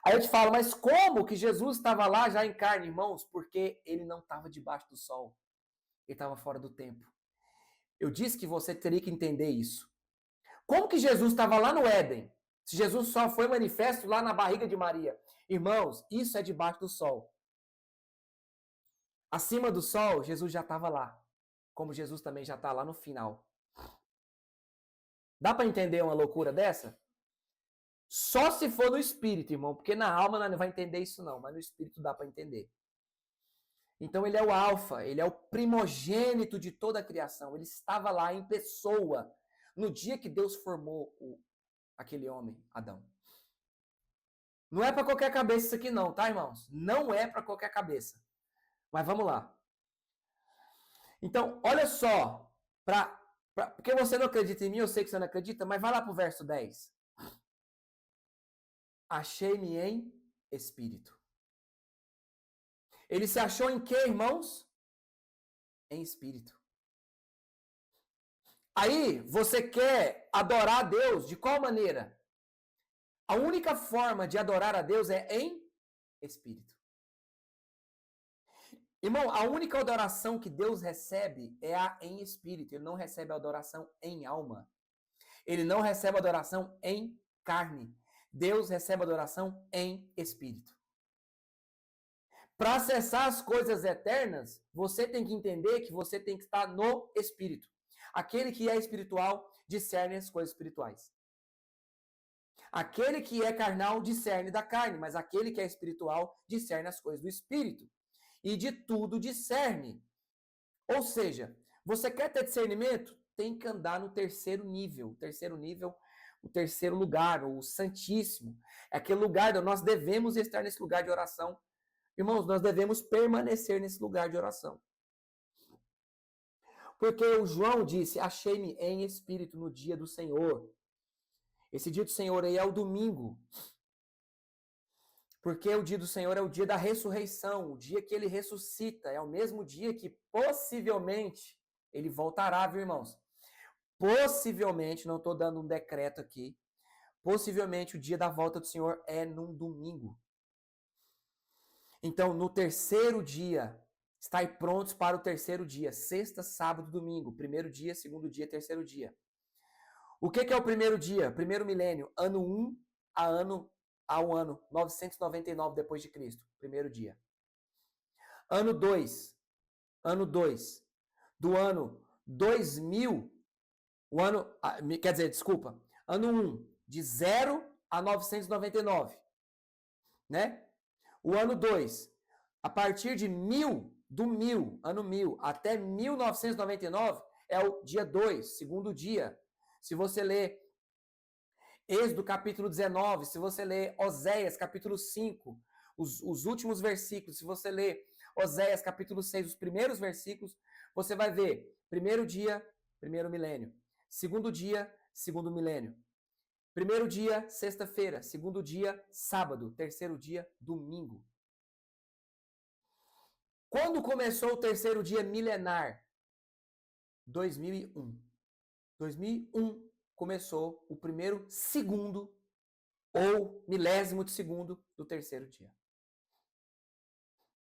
Aí eu te falo, mas como que Jesus estava lá já em carne, irmãos? Porque ele não estava debaixo do sol. Ele estava fora do tempo. Eu disse que você teria que entender isso. Como que Jesus estava lá no Éden? Se Jesus só foi manifesto lá na barriga de Maria. Irmãos, isso é debaixo do sol. Acima do sol, Jesus já estava lá. Como Jesus também já está lá no final. Dá para entender uma loucura dessa? Só se for no espírito, irmão. Porque na alma não vai entender isso não. Mas no espírito dá para entender. Então ele é o alfa. Ele é o primogênito de toda a criação. Ele estava lá em pessoa. No dia que Deus formou aquele homem, Adão. Não é para qualquer cabeça isso aqui não, tá, irmãos? Não é para qualquer cabeça. Mas vamos lá. Então, olha só. Porque você não acredita em mim, eu sei que você não acredita, mas vai lá pro verso 10. Achei-me em espírito. Ele se achou em quê, irmãos? Em espírito. Aí, você quer adorar a Deus de qual maneira? A única forma de adorar a Deus é em espírito. Irmão, a única adoração que Deus recebe é a em espírito. Ele não recebe a adoração em alma. Ele não recebe a adoração em carne. Deus recebe a adoração em espírito. Para acessar as coisas eternas, você tem que entender que você tem que estar no Espírito. Aquele que é espiritual discerne as coisas espirituais. Aquele que é carnal discerne da carne, mas aquele que é espiritual discerne as coisas do Espírito. E de tudo discerne. Ou seja, você quer ter discernimento? Tem que andar no terceiro nível. O terceiro lugar, o Santíssimo. É aquele lugar onde nós devemos estar nesse lugar de oração. Irmãos, nós devemos permanecer nesse lugar de oração. Porque o João disse, achei-me em espírito no dia do Senhor. Esse dia do Senhor aí é o domingo. Porque o dia do Senhor é o dia da ressurreição, o dia que ele ressuscita. É o mesmo dia que possivelmente ele voltará, viu, irmãos? Possivelmente, não estou dando um decreto aqui, possivelmente o dia da volta do Senhor é num domingo. Então, no terceiro dia, estai prontos para o terceiro dia. Sexta, sábado, domingo. Primeiro dia, segundo dia, terceiro dia. O que é o primeiro dia? Primeiro milênio. Ano 1 ao ano 999 depois de Cristo. Primeiro dia. Ano 2. Do ano 2000. Ano 1. De 0 a 999. Né? O ano 2, a partir de 1000, ano 1000 até 1999, é o dia 2, segundo dia. Se você ler Êxodo capítulo 19, se você ler Oséias capítulo 5, os últimos versículos, se você ler Oséias capítulo 6, os primeiros versículos, você vai ver primeiro dia, primeiro milênio. Segundo dia, segundo milênio. Primeiro dia, sexta-feira. Segundo dia, sábado. Terceiro dia, domingo. Quando começou o terceiro dia milenar? 2001. 2001 começou o primeiro segundo ou milésimo de segundo do terceiro dia.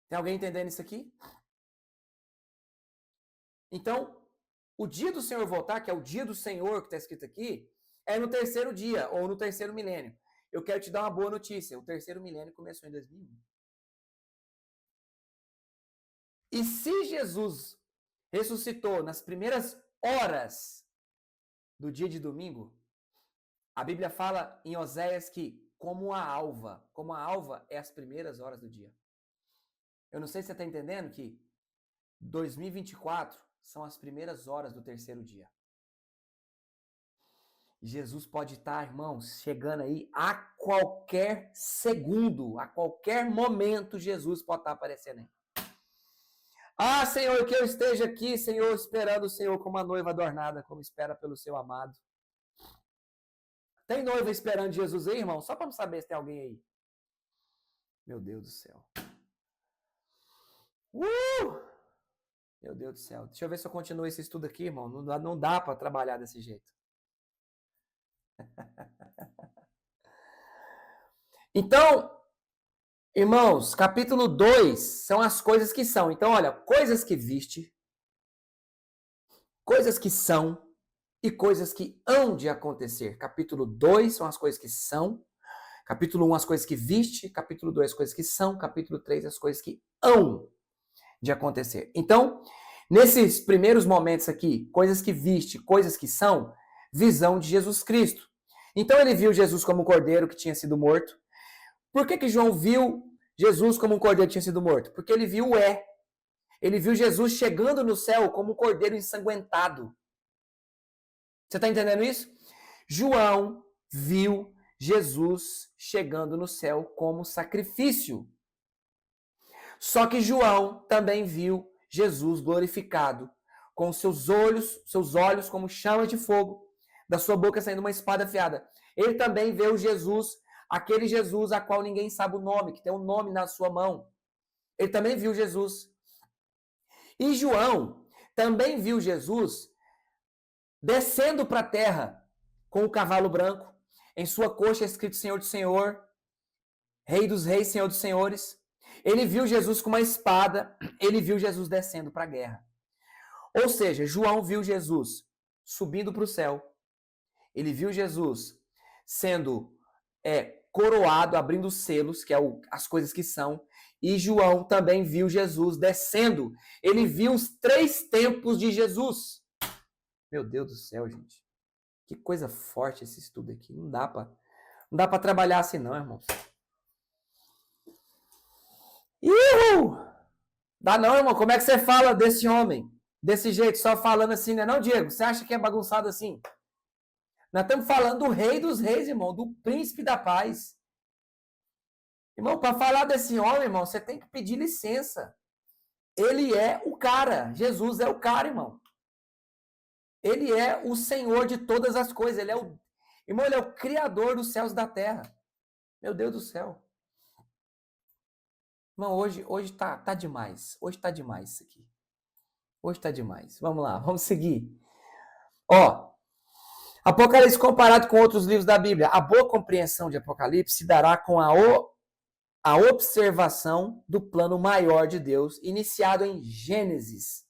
Tem alguém entendendo isso aqui? Então, o dia do Senhor voltar, que é o dia do Senhor que está escrito aqui, é no terceiro dia, ou no terceiro milênio. Eu quero te dar uma boa notícia. O terceiro milênio começou em 2001. E se Jesus ressuscitou nas primeiras horas do dia de domingo, a Bíblia fala em Oséias que como a alva é as primeiras horas do dia. Eu não sei se você está entendendo que 2024 são as primeiras horas do terceiro dia. Jesus pode estar, irmãos, chegando aí a qualquer segundo, a qualquer momento, Jesus pode estar aparecendo aí. Ah, Senhor, que eu esteja aqui, Senhor, esperando o Senhor como uma noiva adornada, como espera pelo seu amado. Tem noiva esperando Jesus aí, irmão? Só para saber se tem alguém aí. Meu Deus do céu. Meu Deus do céu. Deixa eu ver se eu continuo esse estudo aqui, irmão. Não dá para trabalhar desse jeito. Então, irmãos, capítulo 2 são as coisas que são. Então, olha, coisas que viste, coisas que são e coisas que hão de acontecer. Capítulo 2 são as coisas que são. Capítulo 1, as coisas que viste. Capítulo 2, as coisas que são. Capítulo 3, as coisas que hão de acontecer. Então, nesses primeiros momentos aqui, coisas que viste, coisas que são, visão de Jesus Cristo. Então, ele viu Jesus como um cordeiro que tinha sido morto. Por que João viu Jesus como um cordeiro que tinha sido morto? Porque ele viu Ele viu Jesus chegando no céu como um cordeiro ensanguentado. Você está entendendo isso? João viu Jesus chegando no céu como sacrifício. Só que João também viu Jesus glorificado, com seus olhos como chama de fogo, da sua boca saindo uma espada afiada. Ele também viu Jesus, aquele Jesus a qual ninguém sabe o nome, que tem um nome na sua mão. Ele também viu Jesus. E João também viu Jesus descendo para a terra com o cavalo branco, em sua coxa escrito Senhor do Senhor, Rei dos Reis, Senhor dos Senhores. Ele viu Jesus com uma espada, ele viu Jesus descendo para a guerra. Ou seja, João viu Jesus subindo para o céu, ele viu Jesus sendo coroado, abrindo os selos, que é as coisas que são, e João também viu Jesus descendo. Ele viu os 3 tempos de Jesus. Meu Deus do céu, gente. Que coisa forte esse estudo aqui. Não dá para trabalhar assim não, irmãos. Dá não, irmão. Como é que você fala desse homem? Desse jeito, só falando assim, né? Não, Diego, você acha que é bagunçado assim? Nós estamos falando do rei dos reis, irmão, do príncipe da paz. Irmão, para falar desse homem, irmão, você tem que pedir licença. Ele é o cara. Jesus é o cara, irmão. Ele é o Senhor de todas as coisas. Irmão, ele é o Criador dos céus e da terra. Meu Deus do céu. Irmão, hoje tá demais. Hoje tá demais isso aqui. Hoje tá demais. Vamos lá, vamos seguir. Ó, Apocalipse comparado com outros livros da Bíblia. A boa compreensão de Apocalipse se dará com a observação do plano maior de Deus, iniciado em Gênesis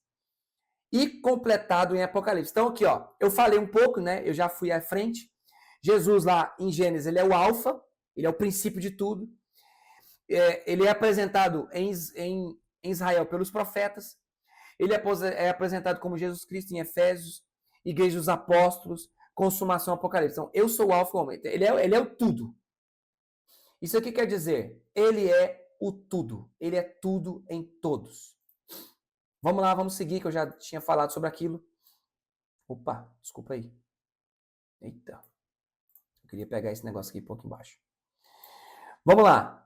e completado em Apocalipse. Então aqui, ó, eu falei um pouco, né? Eu já fui à frente. Jesus lá em Gênesis, ele é o alfa, ele é o princípio de tudo. Ele é apresentado em Israel pelos profetas. Ele é apresentado como Jesus Cristo em Efésios, Igreja dos Apóstolos, Consumação, Apocalipse. Então, eu sou o alfa e o ômega. Ele é o tudo. Isso aqui quer dizer, ele é o tudo. Ele é tudo em todos. Vamos lá, vamos seguir, que eu já tinha falado sobre aquilo. Opa, desculpa aí. Eita. Eu queria pegar esse negócio aqui um pouco embaixo. Vamos lá.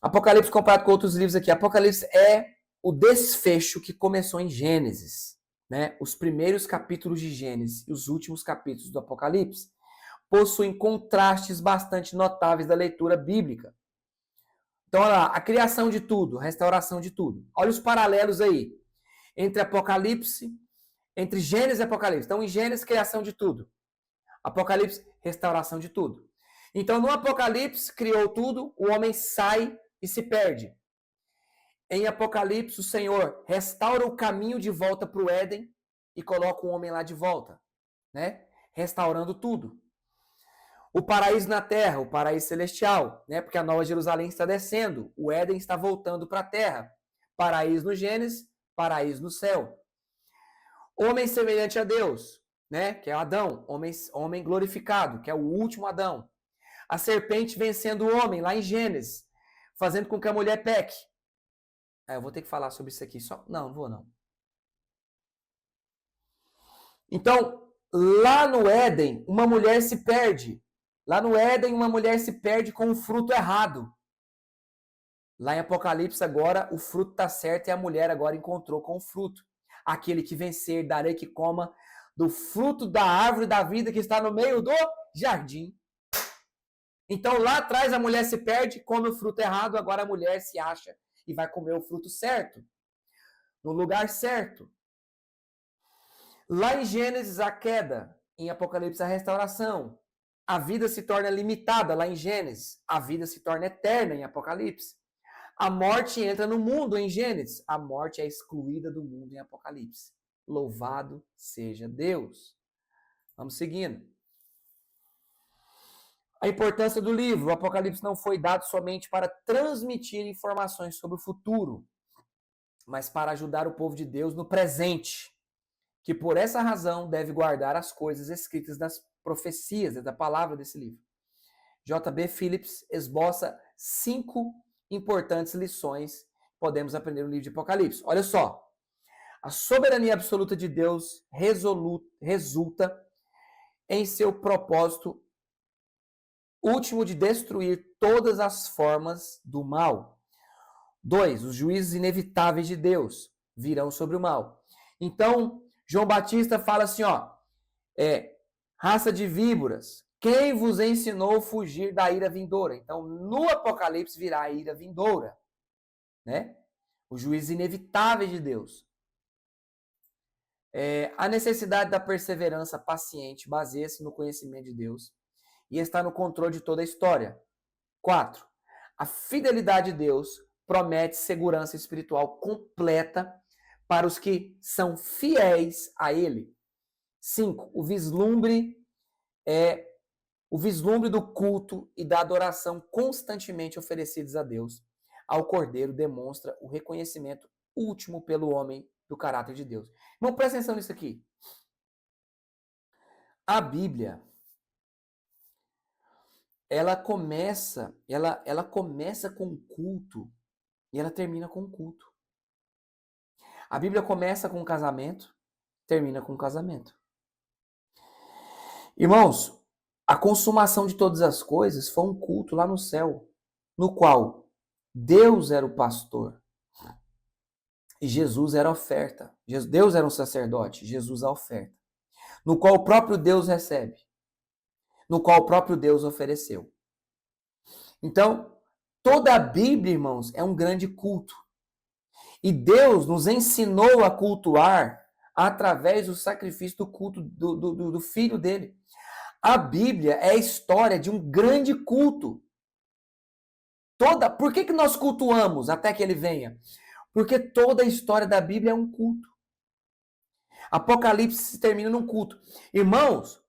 Apocalipse comparado com outros livros aqui. Apocalipse é o desfecho que começou em Gênesis. Né? Os primeiros capítulos de Gênesis e os últimos capítulos do Apocalipse possuem contrastes bastante notáveis da leitura bíblica. Então, olha lá, a criação de tudo, a restauração de tudo. Olha os paralelos aí entre Apocalipse, entre Gênesis e Apocalipse. Então, em Gênesis, criação de tudo. Apocalipse, restauração de tudo. Então, no Apocalipse, criou tudo, o homem sai e se perde. Em Apocalipse, o Senhor restaura o caminho de volta para o Éden e coloca o homem lá de volta, né? Restaurando tudo. O paraíso na terra, o paraíso celestial, né? Porque a Nova Jerusalém está descendo, o Éden está voltando para a terra. Paraíso no Gênesis, paraíso no céu. Homem semelhante a Deus, né? Que é Adão, homem glorificado, que é o último Adão. A serpente vencendo o homem, lá em Gênesis, fazendo com que a mulher peque. Eu vou ter que falar sobre isso aqui só. Não vou não. Então, lá no Éden, uma mulher se perde. Lá no Éden, uma mulher se perde com o fruto errado. Lá em Apocalipse, agora, o fruto está certo e a mulher agora encontrou com o fruto. Aquele que vencer, darei que coma do fruto da árvore da vida que está no meio do jardim. Então, lá atrás, a mulher se perde, come o fruto errado, agora a mulher se acha e vai comer o fruto certo, no lugar certo. Lá em Gênesis, a queda, em Apocalipse, a restauração. A vida se torna limitada lá em Gênesis, a vida se torna eterna em Apocalipse. A morte entra no mundo em Gênesis, a morte é excluída do mundo em Apocalipse. Louvado seja Deus. Vamos seguindo. A importância do livro. O Apocalipse não foi dado somente para transmitir informações sobre o futuro, mas para ajudar o povo de Deus no presente, que por essa razão deve guardar as coisas escritas das profecias, da palavra desse livro. J.B. Phillips esboça 5 importantes lições que podemos aprender no livro de Apocalipse. Olha só. A soberania absoluta de Deus resulta em seu propósito último de destruir todas as formas do mal. 2. Os juízos inevitáveis de Deus virão sobre o mal. Então, João Batista fala assim, ó, raça de víboras, quem vos ensinou a fugir da ira vindoura? Então, no Apocalipse virá a ira vindoura, né? Os juízos inevitáveis de Deus. A necessidade da perseverança paciente baseia-se no conhecimento de Deus e está no controle de toda a história. 4. A fidelidade de Deus promete segurança espiritual completa para os que são fiéis a Ele. 5. O vislumbre o vislumbre do culto e da adoração constantemente oferecidos a Deus, ao Cordeiro demonstra o reconhecimento último pelo homem do caráter de Deus. Irmão, presta atenção nisso aqui. A Bíblia, ela começa com o culto e ela termina com o culto. A Bíblia começa com o casamento, termina com o casamento. Irmãos, a consumação de todas as coisas foi um culto lá no céu, no qual Deus era o pastor e Jesus era a oferta. Deus era um sacerdote, Jesus a oferta, no qual o próprio Deus recebe, no qual o próprio Deus ofereceu. Então, toda a Bíblia, irmãos, é um grande culto. E Deus nos ensinou a cultuar através do sacrifício do culto do Filho dele. A Bíblia é a história de um grande culto. Por que nós cultuamos até que ele venha? Porque toda a história da Bíblia é um culto. Apocalipse termina num culto. Irmãos,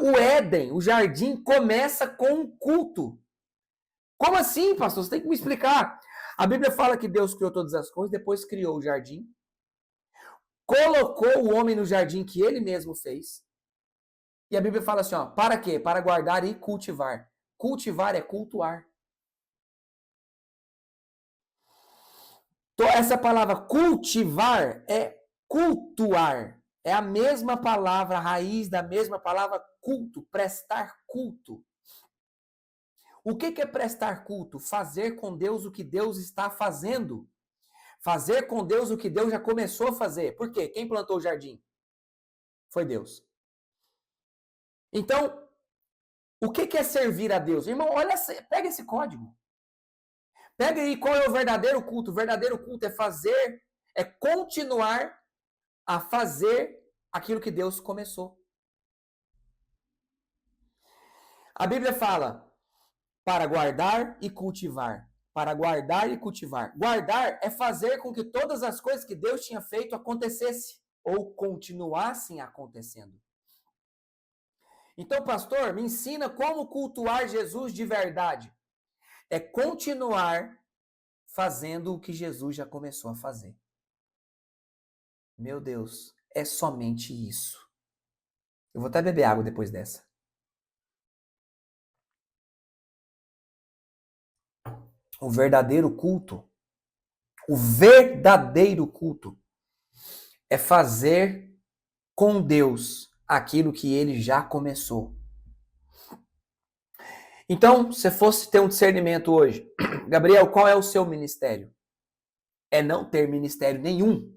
o Éden, o jardim, começa com um culto. Como assim, pastor? Você tem que me explicar. A Bíblia fala que Deus criou todas as coisas, depois criou o jardim, colocou o homem no jardim que ele mesmo fez. E a Bíblia fala assim, ó, para quê? Para guardar e cultivar. Cultivar é cultuar. Então, essa palavra cultivar é cultuar. É a mesma palavra, a raiz da mesma palavra culto, prestar culto. O que é prestar culto? Fazer com Deus o que Deus está fazendo. Fazer com Deus o que Deus já começou a fazer. Por quê? Quem plantou o jardim? Foi Deus. Então, o que é servir a Deus? Irmão, olha, pega esse código. Pega aí qual é o verdadeiro culto. O verdadeiro culto é continuar a fazer aquilo que Deus começou. A Bíblia fala para guardar e cultivar. Para guardar e cultivar. Guardar é fazer com que todas as coisas que Deus tinha feito acontecessem ou continuassem acontecendo. Então, pastor, me ensina como cultuar Jesus de verdade. É continuar fazendo o que Jesus já começou a fazer. Meu Deus, é somente isso. Eu vou até beber água depois dessa. O verdadeiro culto é fazer com Deus aquilo que ele já começou. Então, se fosse ter um discernimento hoje, Gabriel, qual é o seu ministério? É não ter ministério nenhum.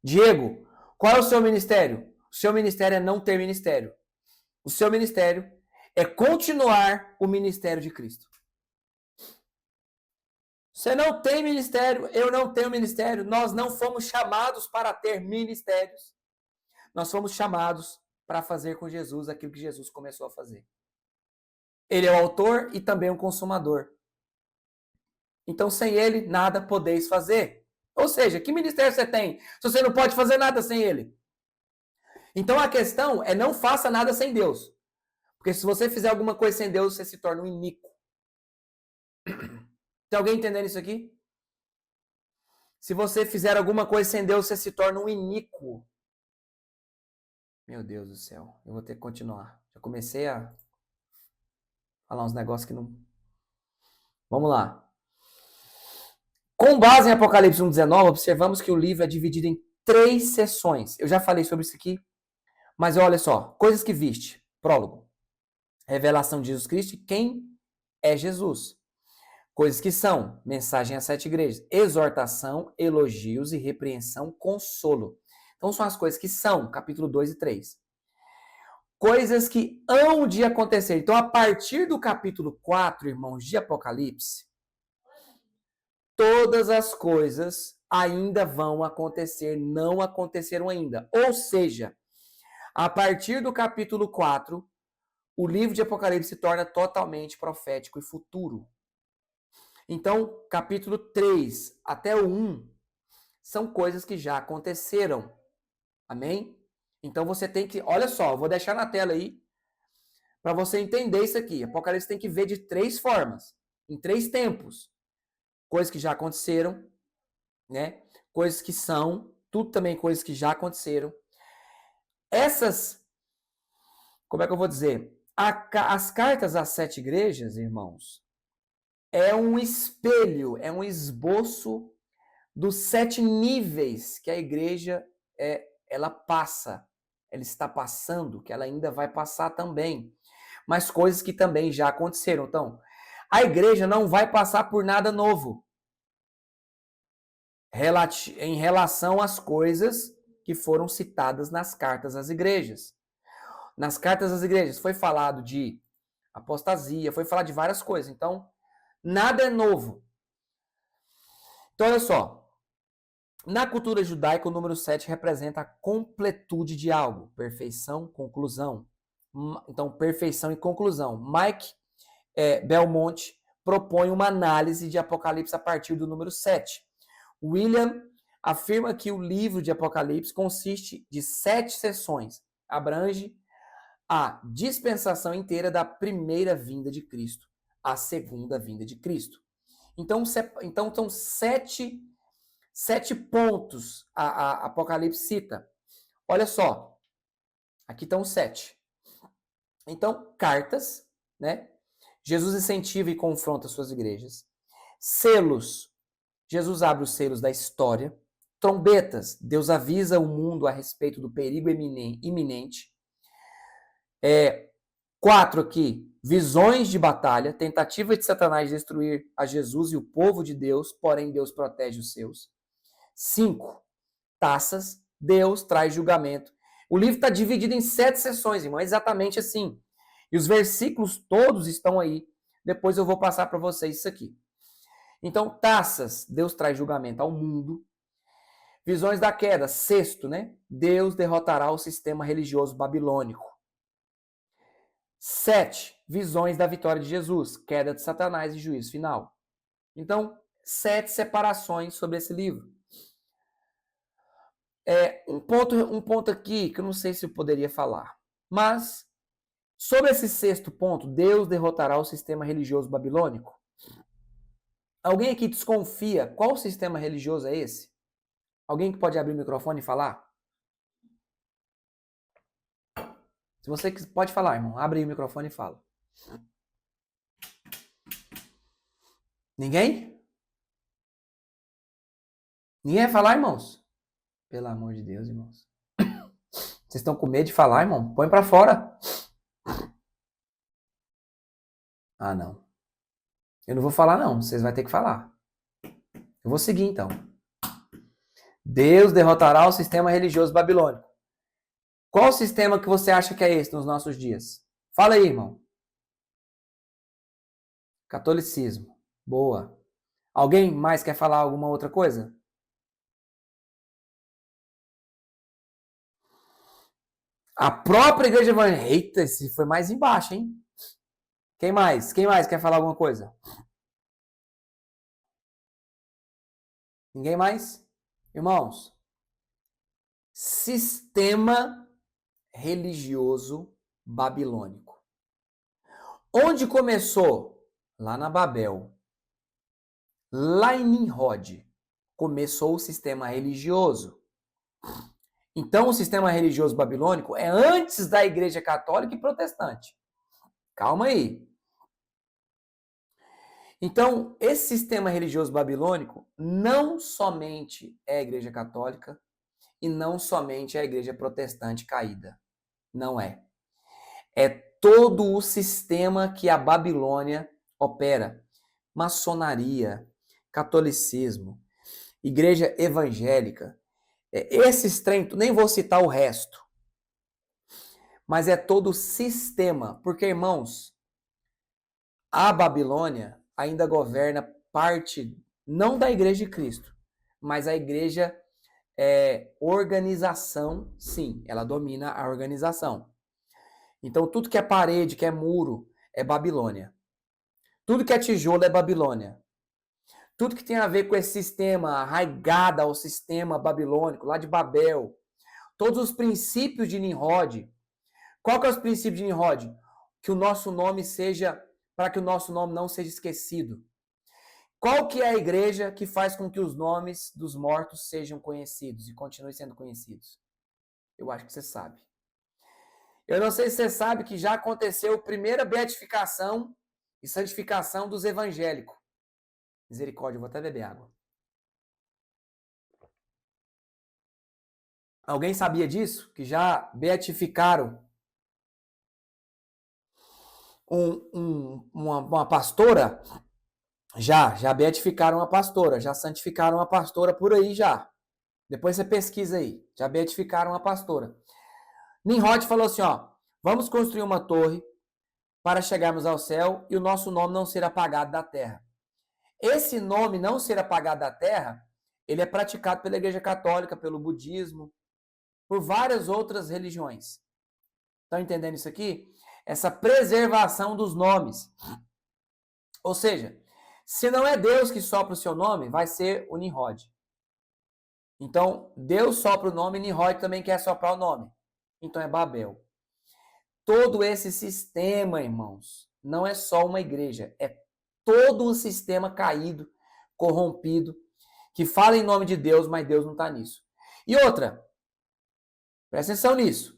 Diego, qual é o seu ministério? O seu ministério é não ter ministério. O seu ministério é continuar o ministério de Cristo. Você não tem ministério, eu não tenho ministério. Nós não fomos chamados para ter ministérios. Nós fomos chamados para fazer com Jesus aquilo que Jesus começou a fazer. Ele é o autor e também o consumador. Então, sem ele, nada podeis fazer. Ou seja, que ministério você tem se você não pode fazer nada sem ele? Então, a questão é não faça nada sem Deus. Porque se você fizer alguma coisa sem Deus, você se torna um iníquo. Tem alguém entendendo isso aqui? Se você fizer alguma coisa sem Deus, você se torna um iníquo. Meu Deus do céu, eu vou ter que continuar. Já comecei a falar uns negócios que não... Vamos lá. Com base em Apocalipse 1:19, observamos que o livro é dividido em 3 seções. Eu já falei sobre isso aqui, mas olha só. Coisas que viste. Prólogo. Revelação de Jesus Cristo e quem é Jesus. Coisas que são. Mensagem às 7 igrejas. Exortação, elogios e repreensão, consolo. Então são as coisas que são, capítulo 2 e 3. Coisas que hão de acontecer. Então, a partir do capítulo 4, irmãos, de Apocalipse, todas as coisas ainda vão acontecer, não aconteceram ainda. Ou seja, a partir do capítulo 4, o livro de Apocalipse se torna totalmente profético e futuro. Então, capítulo 3 até o 1 são coisas que já aconteceram. Amém? Então você tem que, olha só, eu vou deixar na tela aí para você entender isso aqui. Apocalipse tem que ver de 3 formas, em 3 tempos. Coisas que já aconteceram, né? Coisas que são, tudo também coisas que já aconteceram. Essas, como é que eu vou dizer? As cartas às 7 igrejas, irmãos, é um espelho, é um esboço dos 7 níveis que a igreja ela passa, ela está passando, que ela ainda vai passar também, mas coisas que também já aconteceram. Então, a igreja não vai passar por nada novo em relação às coisas que foram citadas nas cartas às igrejas. Nas cartas às igrejas foi falado de apostasia, foi falado de várias coisas. Então, nada é novo. Então, olha só. Na cultura judaica, o número 7 representa a completude de algo. Perfeição, conclusão. Então, perfeição e conclusão. Mike Belmont propõe uma análise de Apocalipse a partir do número 7. William afirma que o livro de Apocalipse consiste de 7 sessões. Abrange a dispensação inteira da primeira vinda de Cristo, a segunda vinda de Cristo. Então são 7 pontos a Apocalipse cita. Olha só, aqui estão 7. Então, cartas, né? Jesus incentiva e confronta suas igrejas. Selos, Jesus abre os selos da história. Trombetas, Deus avisa o mundo a respeito do perigo iminente. 4 aqui, visões de batalha, tentativa de Satanás destruir a Jesus e o povo de Deus, porém Deus protege os seus. 5, taças, Deus traz julgamento. O livro está dividido em 7 sessões, irmão, exatamente assim. E os versículos todos estão aí. Depois eu vou passar para vocês isso aqui. Então, taças, Deus traz julgamento ao mundo. Visões da queda, 6º, né? Deus derrotará o sistema religioso babilônico. 7, visões da vitória de Jesus, queda de Satanás e juízo final. Então, 7 separações sobre esse livro. Um ponto aqui que eu não sei se eu poderia falar, mas sobre esse 6º ponto, Deus derrotará o sistema religioso babilônico. Alguém aqui desconfia qual sistema religioso é esse? Alguém que pode abrir o microfone e falar? Se você pode falar, irmão, abre aí o microfone e fala. Ninguém? Ninguém vai falar, irmãos? Pelo amor de Deus, irmãos. Vocês estão com medo de falar, irmão? Põe pra fora. Ah, não. Eu não vou falar, não. Vocês vão ter que falar. Eu vou seguir, então. Deus derrotará o sistema religioso babilônico. Qual o sistema que você acha que é esse nos nossos dias? Fala aí, irmão. Catolicismo. Boa. Alguém mais quer falar alguma outra coisa? A própria igreja evangélica. Eita, esse foi mais embaixo, hein? Quem mais? Quem mais quer falar alguma coisa? Ninguém mais? Irmãos, sistema religioso babilônico. Onde começou? Lá na Babel. Lá em Nimrod começou o sistema religioso. Então, o sistema religioso babilônico é antes da Igreja Católica e Protestante. Calma aí. Então, esse sistema religioso babilônico não somente é a Igreja Católica e não somente é a Igreja Protestante caída. Não é. É todo o sistema que a Babilônia opera. Maçonaria, catolicismo, igreja evangélica. Esses trem, nem vou citar o resto. Mas é todo o sistema. Porque, irmãos, a Babilônia ainda governa parte, não da Igreja de Cristo, mas a igreja organização, sim, ela domina a organização. Então, tudo que é parede, que é muro, é Babilônia. Tudo que é tijolo é Babilônia. Tudo que tem a ver com esse sistema, arraigado ao sistema babilônico, lá de Babel, todos os princípios de Nimrod. Qual que é os princípios de Nimrod? Que o nosso nome seja, para que o nosso nome não seja esquecido. Qual que é a igreja que faz com que os nomes dos mortos sejam conhecidos e continuem sendo conhecidos? Eu acho que você sabe. Eu não sei se você sabe que já aconteceu a primeira beatificação e santificação dos evangélicos. Misericórdia, eu vou até beber água. Alguém sabia disso? Que já beatificaram uma pastora? Já beatificaram uma pastora, já santificaram uma pastora por aí já. Depois você pesquisa aí. Já beatificaram uma pastora. Nimrod falou assim, ó, vamos construir uma torre para chegarmos ao céu e o nosso nome não ser apagado da terra. Esse nome não ser apagado da terra, ele é praticado pela Igreja Católica, pelo budismo, por várias outras religiões. Estão entendendo isso aqui? Essa preservação dos nomes. Ou seja, se não é Deus que sopra o seu nome, vai ser o Nimrod. Então, Deus sopra o nome e Nimrod também quer soprar o nome. Então é Babel. Todo esse sistema, irmãos, não é só uma igreja, é todo um sistema caído, corrompido, que fala em nome de Deus, mas Deus não está nisso. E outra, presta atenção nisso.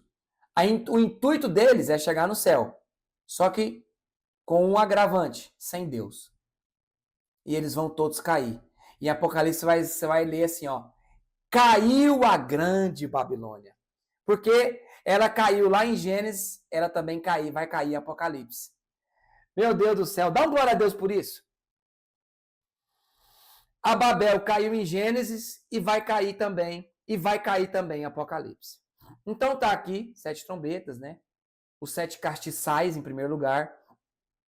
O intuito deles é chegar no céu, só que com um agravante, sem Deus. E eles vão todos cair. Em Apocalipse você vai ler assim, ó, caiu a grande Babilônia. Porque ela caiu lá em Gênesis, ela também vai cair em Apocalipse. Meu Deus do céu, dá um glória a Deus por isso. A Babel caiu em Gênesis e vai cair também em Apocalipse. Então tá aqui, 7 trombetas, né? Os 7 castiçais em primeiro lugar,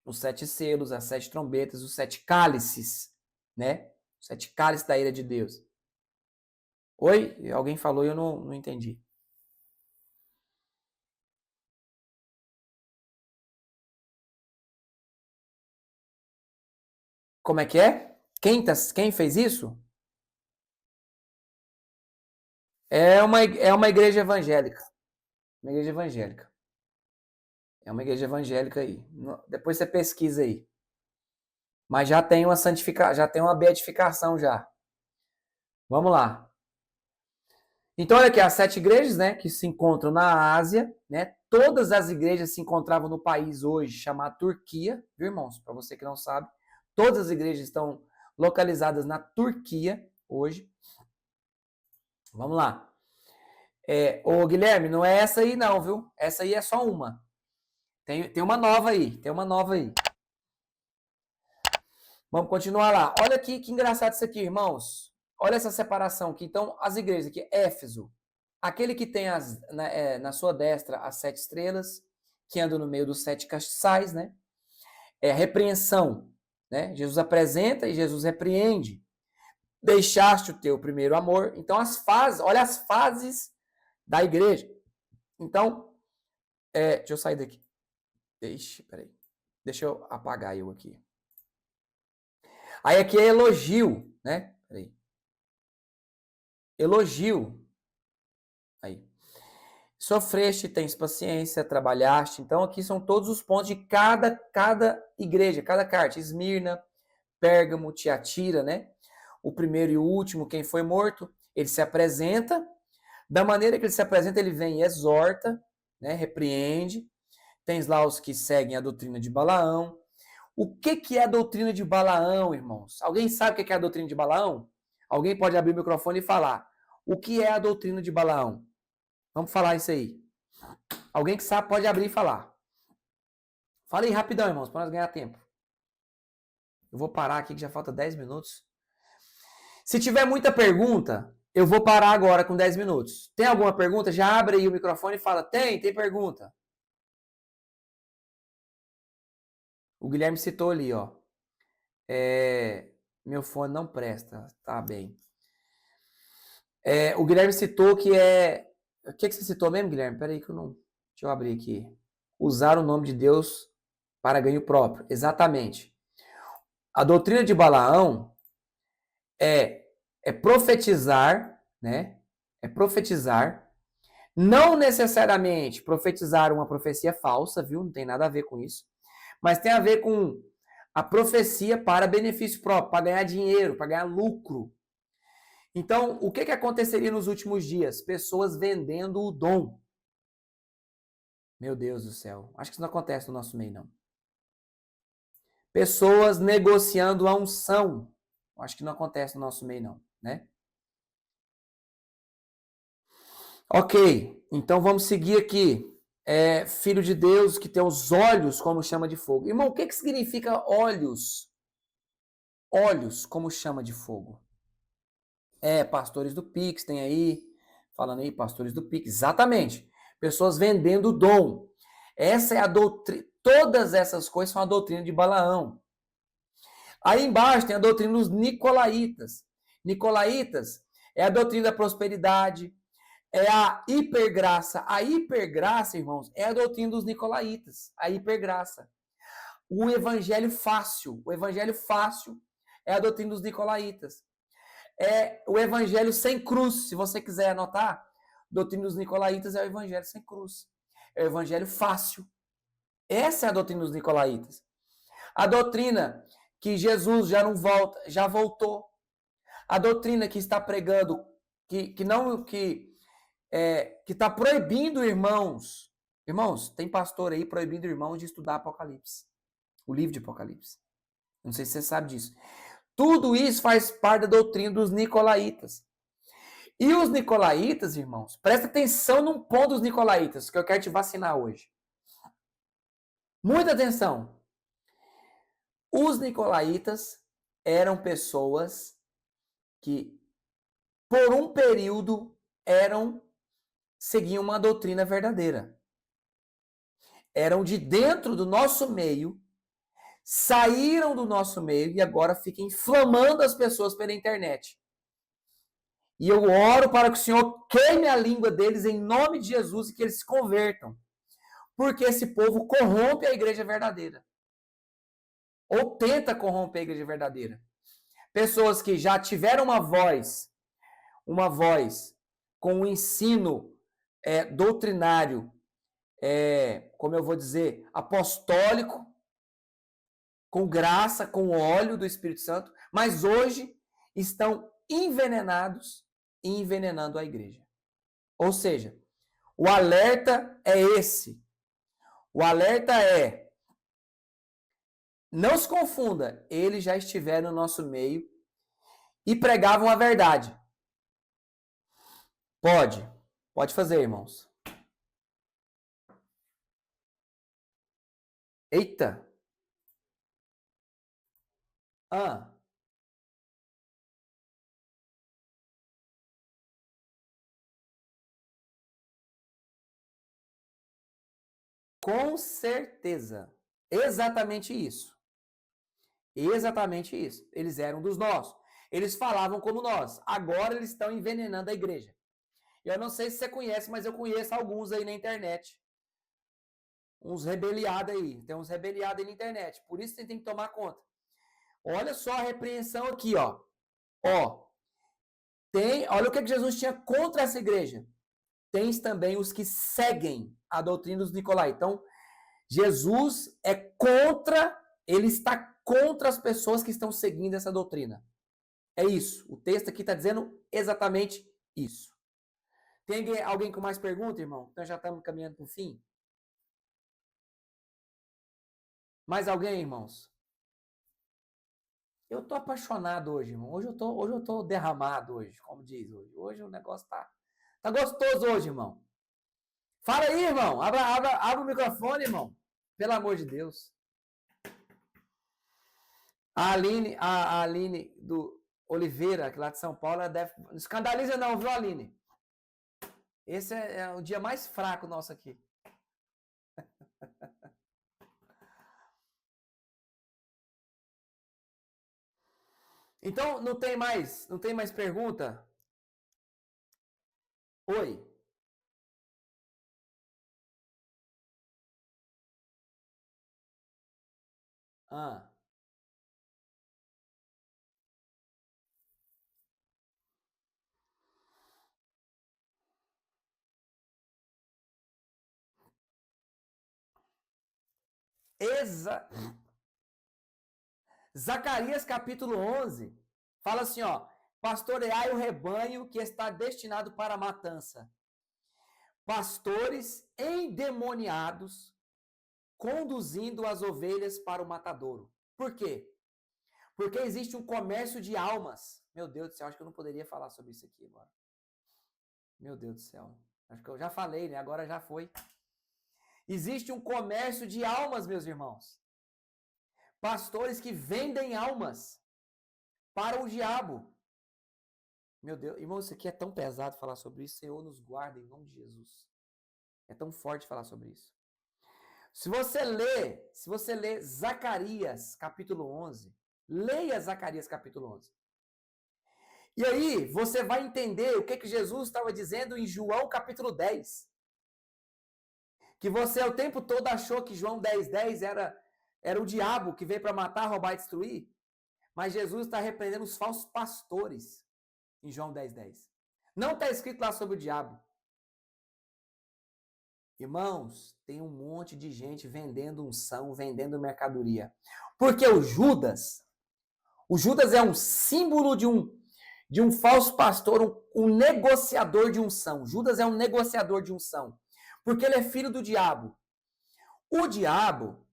os 7 selos, as 7 trombetas, os 7 cálices, né? Os 7 cálices da ira de Deus. Oi? Alguém falou e eu não entendi. Como é que é? Quem fez isso? É uma igreja evangélica. Uma igreja evangélica. É uma igreja evangélica aí. Depois você pesquisa aí. Mas já tem uma já tem uma beatificação já. Vamos lá. Então, olha aqui, as 7 igrejas, né, que se encontram na Ásia, né? Todas as igrejas se encontravam no país hoje chamado Turquia, viu, irmãos? Para você que não sabe, todas as igrejas estão localizadas na Turquia hoje. Vamos lá. Ô, Guilherme, não é essa aí não, viu? Essa aí é só uma. Tem uma nova aí, Vamos continuar lá. Olha aqui, que engraçado isso aqui, irmãos. Olha essa separação aqui. Então, as igrejas aqui, Éfeso, aquele que tem na sua destra as 7 estrelas, que anda no meio dos 7 castiçais, né? Repreensão, né? Jesus apresenta e Jesus repreende. Deixaste o teu primeiro amor. Então, olha as fases da igreja. Então, deixa eu sair daqui. Peraí. Deixa eu apagar eu aqui. Aí aqui é elogio, né? Peraí. Elogio. Aí. Sofreste, tens paciência, trabalhaste. Então aqui são todos os pontos de cada igreja, cada carta. Esmirna, Pérgamo, Tiatira, né? O primeiro e o último, quem foi morto, ele se apresenta. Da maneira que ele se apresenta, ele vem e exorta, né? Repreende. Tens lá os que seguem a doutrina de Balaão. O que é a doutrina de Balaão, irmãos? Alguém sabe o que é a doutrina de Balaão? Alguém pode abrir o microfone e falar. O que é a doutrina de Balaão? Vamos falar isso aí. Alguém que sabe pode abrir e falar. Fala aí rapidão, irmãos, para nós ganhar tempo. Eu vou parar aqui que já falta 10 minutos. Se tiver muita pergunta, eu vou parar agora com 10 minutos. Tem alguma pergunta? Já abre aí o microfone e fala. Tem pergunta. O Guilherme citou ali, ó. Meu fone não presta. Tá bem. O Guilherme citou que O que você citou mesmo, Guilherme? Peraí que eu não... Deixa eu abrir aqui. Usar o nome de Deus para ganho próprio. Exatamente. A doutrina de Balaão é profetizar, né? É profetizar Não necessariamente profetizar uma profecia falsa, viu? Não tem nada a ver com isso. Mas tem a ver com a profecia para benefício próprio, para ganhar dinheiro, para ganhar lucro. Então, o que aconteceria nos últimos dias? Pessoas vendendo o dom. Meu Deus do céu. Acho que isso não acontece no nosso meio, não. Pessoas negociando a unção. Acho que não acontece no nosso meio, não, né? Ok, então vamos seguir aqui. Filho de Deus que tem os olhos como chama de fogo. Irmão, o que significa olhos? Olhos como chama de fogo. Pastores do Pix, tem aí, falando aí, pastores do Pix. Exatamente. Pessoas vendendo dom. Essa é a doutrina. Todas essas coisas são a doutrina de Balaão. Aí embaixo tem a doutrina dos nicolaítas. Nicolaítas é a doutrina da prosperidade, é a hipergraça. A hipergraça, irmãos, é a doutrina dos nicolaítas. A hipergraça. O evangelho fácil. O evangelho fácil é a doutrina dos nicolaítas. É o evangelho sem cruz. Se você quiser anotar, a doutrina dos nicolaítas é o evangelho sem cruz. É o evangelho fácil. Essa é a doutrina dos nicolaítas. A doutrina que Jesus já não volta, já voltou. A doutrina que está pregando, que está proibindo irmãos, tem pastor aí proibindo irmãos de estudar Apocalipse, o livro de Apocalipse. Não sei se você sabe disso. Tudo isso faz parte da doutrina dos nicolaítas. E os nicolaítas, irmãos, presta atenção num ponto dos nicolaítas, que eu quero te vacinar hoje. Muita atenção. Os nicolaítas eram pessoas que, por um período, seguiam uma doutrina verdadeira. Eram de dentro do nosso meio, saíram do nosso meio e agora ficam inflamando as pessoas pela internet. E eu oro para que o Senhor queime a língua deles em nome de Jesus e que eles se convertam. Porque esse povo corrompe a igreja verdadeira. Ou tenta corromper a igreja verdadeira. Pessoas que já tiveram uma voz com um ensino doutrinário, como eu vou dizer, apostólico, com graça, com óleo do Espírito Santo, mas hoje estão envenenados e envenenando a igreja. Ou seja, o alerta é esse. O alerta é: não se confunda, eles já estiveram no nosso meio e pregavam a verdade. Pode fazer, irmãos. Eita! Ah, com certeza. Exatamente isso. Exatamente isso. Eles eram dos nossos. Eles falavam como nós. Agora eles estão envenenando a igreja. Eu não sei se você conhece, mas eu conheço alguns aí na internet. Uns rebeliados aí. Tem uns rebeliados aí na internet. Por isso você tem que tomar conta. Olha só a repreensão aqui, ó. Ó, olha o que Jesus tinha contra essa igreja. Tens também os que seguem a doutrina dos Nicolai. Então, Jesus ele está contra as pessoas que estão seguindo essa doutrina. É isso. O texto aqui está dizendo exatamente isso. Tem alguém com mais pergunta, irmão? Então já estamos caminhando para o fim. Mais alguém, irmãos? Eu tô apaixonado hoje, irmão. Hoje eu tô derramado hoje, como diz hoje. Hoje o negócio tá gostoso hoje, irmão. Fala aí, irmão. Abra o microfone, irmão. Pelo amor de Deus. A Aline do Oliveira, que lá de São Paulo, ela deve. Não escandaliza não, viu, Aline? Esse é o dia mais fraco nosso aqui. Então, não tem mais pergunta? Oi. Ah. Zacarias capítulo 11 fala assim, ó, pastoreai o rebanho que está destinado para a matança. Pastores endemoniados conduzindo as ovelhas para o matadouro. Por quê? Porque existe um comércio de almas. Meu Deus do céu, acho que eu não poderia falar sobre isso aqui agora. Meu Deus do céu. Acho que eu já falei, né? Agora já foi. Existe um comércio de almas, meus irmãos. Pastores que vendem almas para o diabo. Meu Deus, irmão, isso aqui é tão pesado falar sobre isso. Senhor, nos guarda em nome de Jesus. É tão forte falar sobre isso. Se você ler Zacarias capítulo 11, leia Zacarias capítulo 11. E aí, você vai entender o que Jesus estava dizendo em João capítulo 10. Que você o tempo todo achou que João 10:10 era o diabo que veio para matar, roubar e destruir. Mas Jesus está repreendendo os falsos pastores em João 10:10. Não está escrito lá sobre o diabo. Irmãos, tem um monte de gente vendendo unção, vendendo mercadoria. Porque o Judas é um símbolo de um falso pastor, um negociador de unção. Judas é um negociador de unção. Porque ele é filho do diabo. O diabo,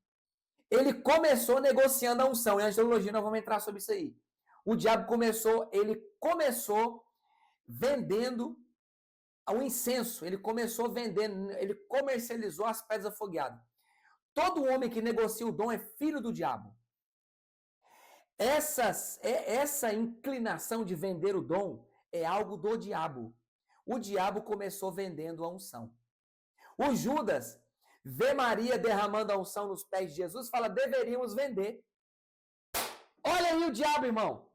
ele começou negociando a unção. E na teologia nós vamos entrar sobre isso aí. O diabo começou vendendo o incenso. Ele começou vendendo, ele comercializou as pedras afogueadas. Todo homem que negocia o dom é filho do diabo. Essa inclinação de vender o dom é algo do diabo. O diabo começou vendendo a unção. O Judas vê Maria derramando a unção nos pés de Jesus e fala, deveríamos vender. Olha aí o diabo, irmão.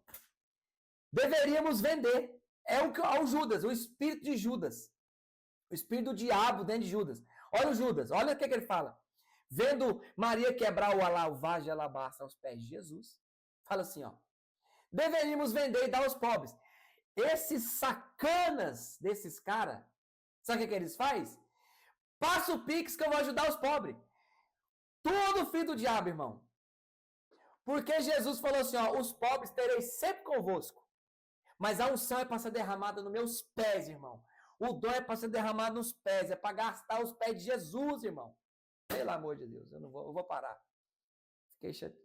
Deveríamos vender. É o Judas, o espírito de Judas. O espírito do diabo dentro de Judas. Olha o Judas, olha o que ele fala. Vendo Maria quebrar o vaso de alabastro aos pés de Jesus, fala assim, ó. Deveríamos vender e dar aos pobres. Esses sacanas desses caras, sabe o que eles fazem? Passa o Pix que eu vou ajudar os pobres. Tudo filho do diabo, irmão. Porque Jesus falou assim, ó, os pobres tereis sempre convosco. Mas a unção é para ser derramada nos meus pés, irmão. O dom é para ser derramado nos pés, é para gastar os pés de Jesus, irmão. Pelo amor de Deus, eu vou parar. Fiquei chateado.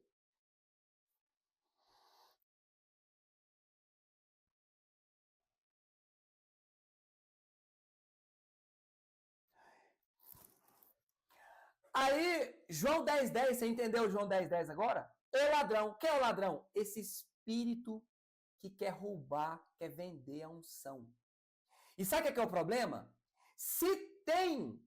Aí, João 10:10, você entendeu João 10:10 agora? O ladrão, quem é o ladrão? Esse espírito que quer roubar, quer vender a unção. E sabe o que é o problema? Se tem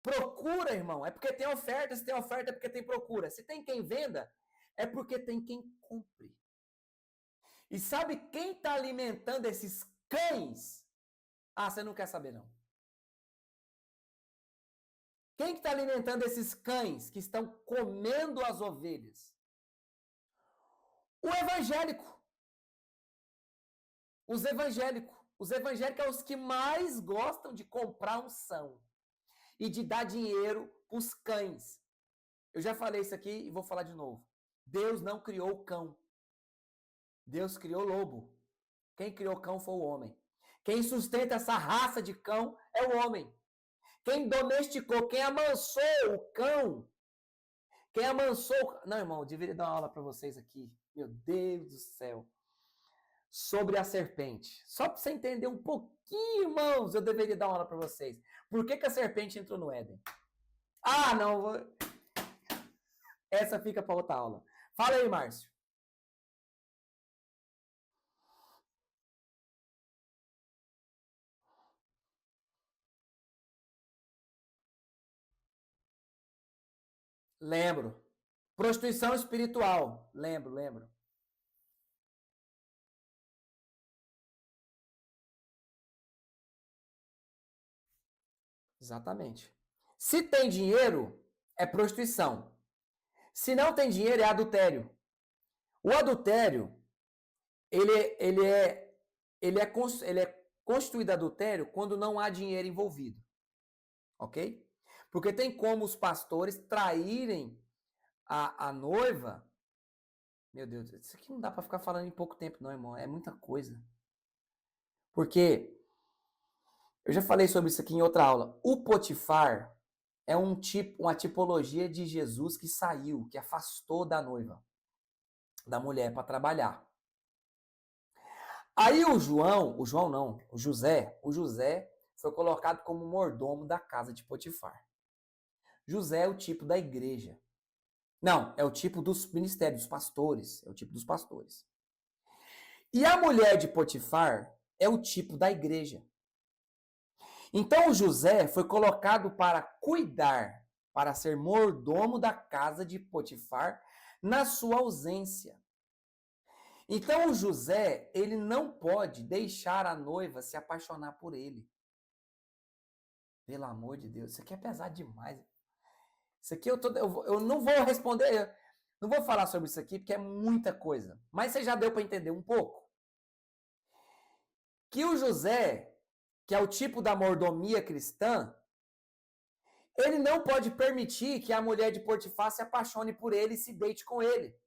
procura, irmão, é porque tem oferta. Se tem oferta é porque tem procura. Se tem quem venda, é porque tem quem compre. E sabe quem está alimentando esses cães? Ah, você não quer saber, não. Quem que está alimentando esses cães que estão comendo as ovelhas? O evangélico. Os evangélicos. Os evangélicos são os que mais gostam de comprar unção e de dar dinheiro para os cães. Eu já falei isso aqui e vou falar de novo. Deus não criou o cão. Deus criou lobo. Quem criou cão foi o homem. Quem sustenta essa raça de cão é o homem. Quem domesticou, quem amansou o cão, quem amansou... Não, irmão, eu deveria dar uma aula para vocês aqui. Meu Deus do céu. Sobre a serpente. Só para você entender um pouquinho, irmãos, eu deveria dar uma aula para vocês. Por que a serpente entrou no Éden? Ah, não. Essa fica para outra aula. Fala aí, Márcio. Lembro. Prostituição espiritual. Lembro. Exatamente. Se tem dinheiro, é prostituição. Se não tem dinheiro, é adultério. O adultério, ele é constituído adultério quando não há dinheiro envolvido. Ok? Porque tem como os pastores traírem a noiva. Meu Deus, isso aqui não dá para ficar falando em pouco tempo, não, irmão. É muita coisa. Porque eu já falei sobre isso aqui em outra aula. O Potifar é uma tipologia de Jesus que saiu, que afastou da noiva, da mulher para trabalhar. Aí o José foi colocado como mordomo da casa de Potifar. José é o tipo da igreja. Não, é o tipo dos ministérios, dos pastores. É o tipo dos pastores. E a mulher de Potifar é o tipo da igreja. Então o José foi colocado para cuidar, para ser mordomo da casa de Potifar na sua ausência. Então o José, ele não pode deixar a noiva se apaixonar por ele. Pelo amor de Deus, isso aqui é pesado demais. Isso aqui eu não vou responder, não vou falar sobre isso aqui porque é muita coisa. Mas você já deu para entender um pouco? Que o José, que é o tipo da mordomia cristã, ele não pode permitir que a mulher de Potifar se apaixone por ele e se deite com ele.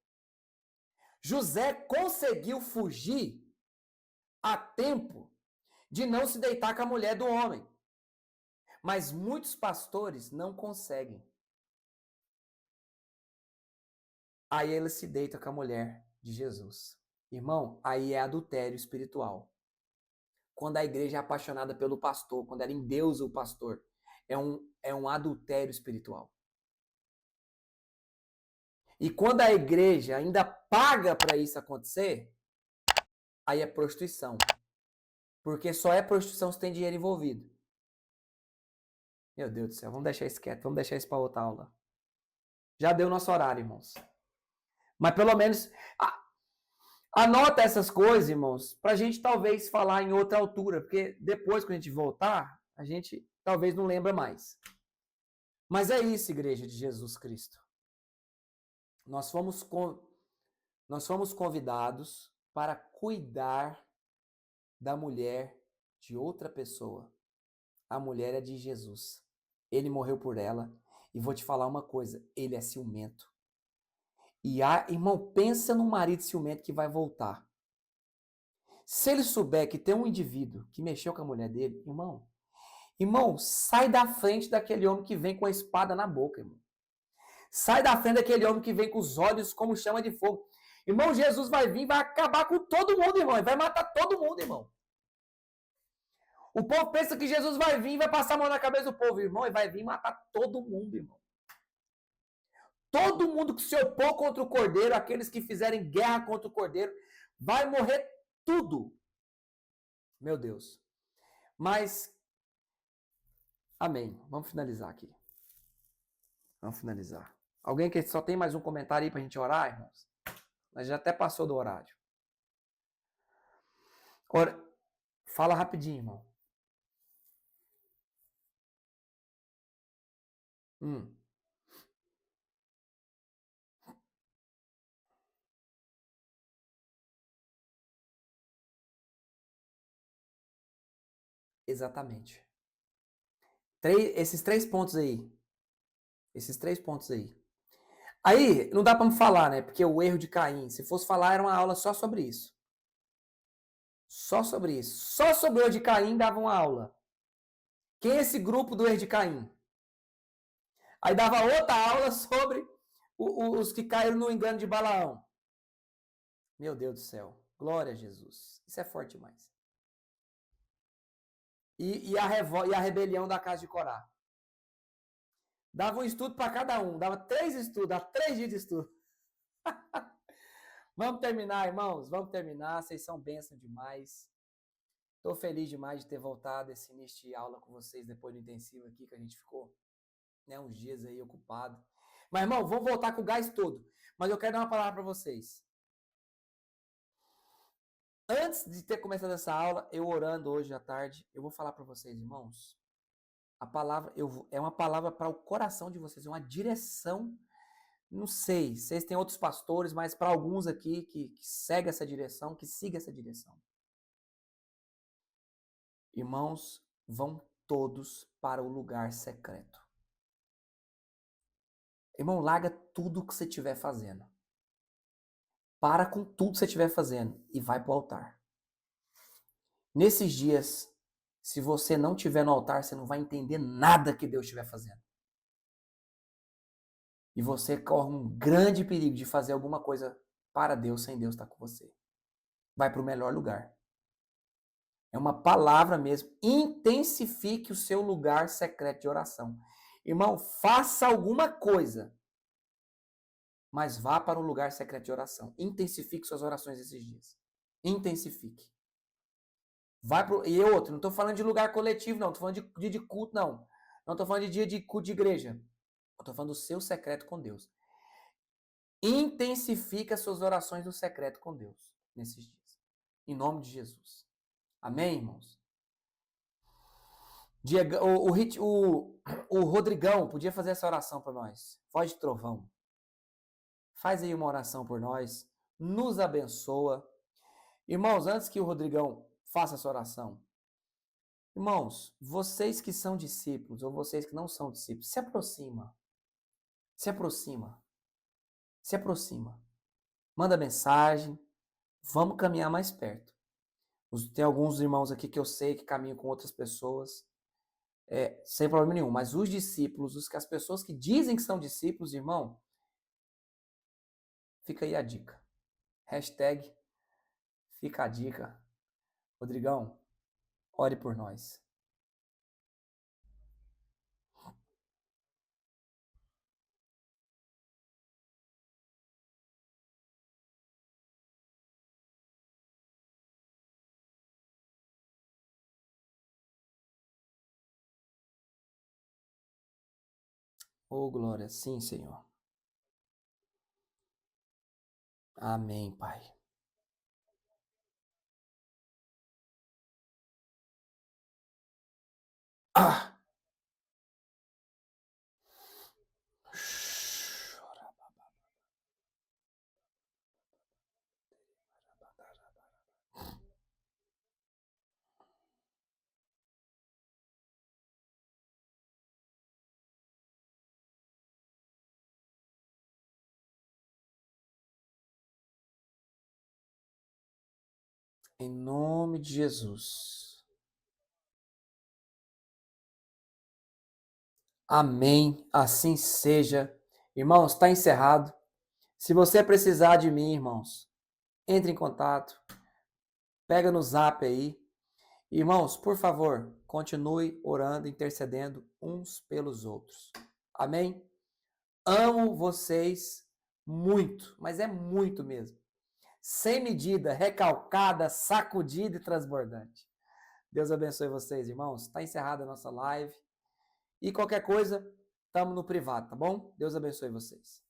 José conseguiu fugir a tempo de não se deitar com a mulher do homem. Mas muitos pastores não conseguem. Aí ele se deita com a mulher de Jesus. Irmão, aí é adultério espiritual. Quando a igreja é apaixonada pelo pastor, quando ela endeusa o pastor, é um adultério espiritual. E quando a igreja ainda paga para isso acontecer, aí é prostituição. Porque só é prostituição se tem dinheiro envolvido. Meu Deus do céu, vamos deixar isso quieto, vamos deixar isso para outra aula. Já deu nosso horário, irmãos. Mas pelo menos anota essas coisas, irmãos, para a gente talvez falar em outra altura, porque depois, quando a gente voltar, a gente talvez não lembra mais. Mas é isso, igreja de Jesus Cristo. Nós fomos convidados para cuidar da mulher de outra pessoa. A mulher é de Jesus. Ele morreu por ela. E vou te falar uma coisa, ele é ciumento. Irmão, pensa num marido ciumento que vai voltar. Se ele souber que tem um indivíduo que mexeu com a mulher dele, irmão, sai da frente daquele homem que vem com a espada na boca, irmão. Sai da frente daquele homem que vem com os olhos como chama de fogo. Irmão, Jesus vai vir, vai acabar com todo mundo, irmão. Ele vai matar todo mundo, irmão. O povo pensa que Jesus vai vir e vai passar a mão na cabeça do povo, irmão. Ele vai vir matar todo mundo, irmão. Todo mundo que se opor contra o Cordeiro, aqueles que fizerem guerra contra o Cordeiro, vai morrer tudo. Meu Deus. Mas, amém. Vamos finalizar aqui. Vamos finalizar. Alguém que só tem mais um comentário aí pra gente orar, irmãos? Mas já até passou do horário. Ora, fala rapidinho, irmão. Exatamente. Esses três pontos aí. Esses três pontos aí. Aí, não dá pra me falar, né? Porque o erro de Caim, se fosse falar, era uma aula só sobre isso. Só sobre isso. Só sobre o erro de Caim dava uma aula. Quem é esse grupo do erro de Caim? Aí dava outra aula sobre os que caíram no engano de Balaão. Meu Deus do céu. Glória a Jesus. Isso é forte demais. E a rebelião da casa de Corá. Dava um estudo para cada um. Dava 3 estudos. Dava 3 dias de estudo. Vamos terminar, irmãos. Vamos terminar. Vocês são bênção demais. Estou feliz demais de ter voltado esse início de aula com vocês depois do intensivo aqui que a gente ficou, né, uns dias aí ocupado. Mas, irmão, vamos voltar com o gás todo. Mas eu quero dar uma palavra para vocês. Antes de ter começado essa aula, eu orando hoje à tarde, eu vou falar para vocês, irmãos. A palavra é uma palavra para o coração de vocês, é uma direção. Não sei, vocês têm outros pastores, mas para alguns aqui que segue essa direção, que siga essa direção. Irmãos, vão todos para o lugar secreto. Irmão, larga tudo que você estiver fazendo. Para com tudo que você estiver fazendo e vai para o altar. Nesses dias, se você não estiver no altar, você não vai entender nada que Deus estiver fazendo. E você corre um grande perigo de fazer alguma coisa para Deus sem Deus estar com você. Vai para o melhor lugar. É uma palavra mesmo. Intensifique o seu lugar secreto de oração. Irmão, faça alguma coisa, mas vá para o lugar secreto de oração. Intensifique suas orações esses dias. Intensifique. Vai pro... E outro, não estou falando de lugar coletivo, não. Estou falando de dia de culto, não. Não estou falando de dia de culto de igreja. Estou falando do seu secreto com Deus. Intensifica suas orações no secreto com Deus nesses dias. Em nome de Jesus. Amém, irmãos? Diego, o Rodrigão podia fazer essa oração para nós. Voz de trovão. Faz aí uma oração por nós. Nos abençoa. Irmãos, antes que o Rodrigão faça essa oração, irmãos, vocês que são discípulos ou vocês que não são discípulos, se aproxima. Se aproxima. Se aproxima. Manda mensagem. Vamos caminhar mais perto. Tem alguns irmãos aqui que eu sei que caminham com outras pessoas. Sem problema nenhum. Mas os discípulos, as pessoas que dizem que são discípulos, irmão, fica aí a dica. Hashtag fica a dica. Rodrigão, ore por nós. Oh, glória. Sim, Senhor. Amém, Pai. Ah! Em nome de Jesus. Amém. Assim seja. Irmãos, está encerrado. Se você precisar de mim, irmãos, entre em contato. Pega no zap aí. Irmãos, por favor, continue orando, intercedendo uns pelos outros. Amém? Amo vocês muito, mas é muito mesmo. Sem medida, recalcada, sacudida e transbordante. Deus abençoe vocês, irmãos. Está encerrada a nossa live. E qualquer coisa, estamos no privado, tá bom? Deus abençoe vocês.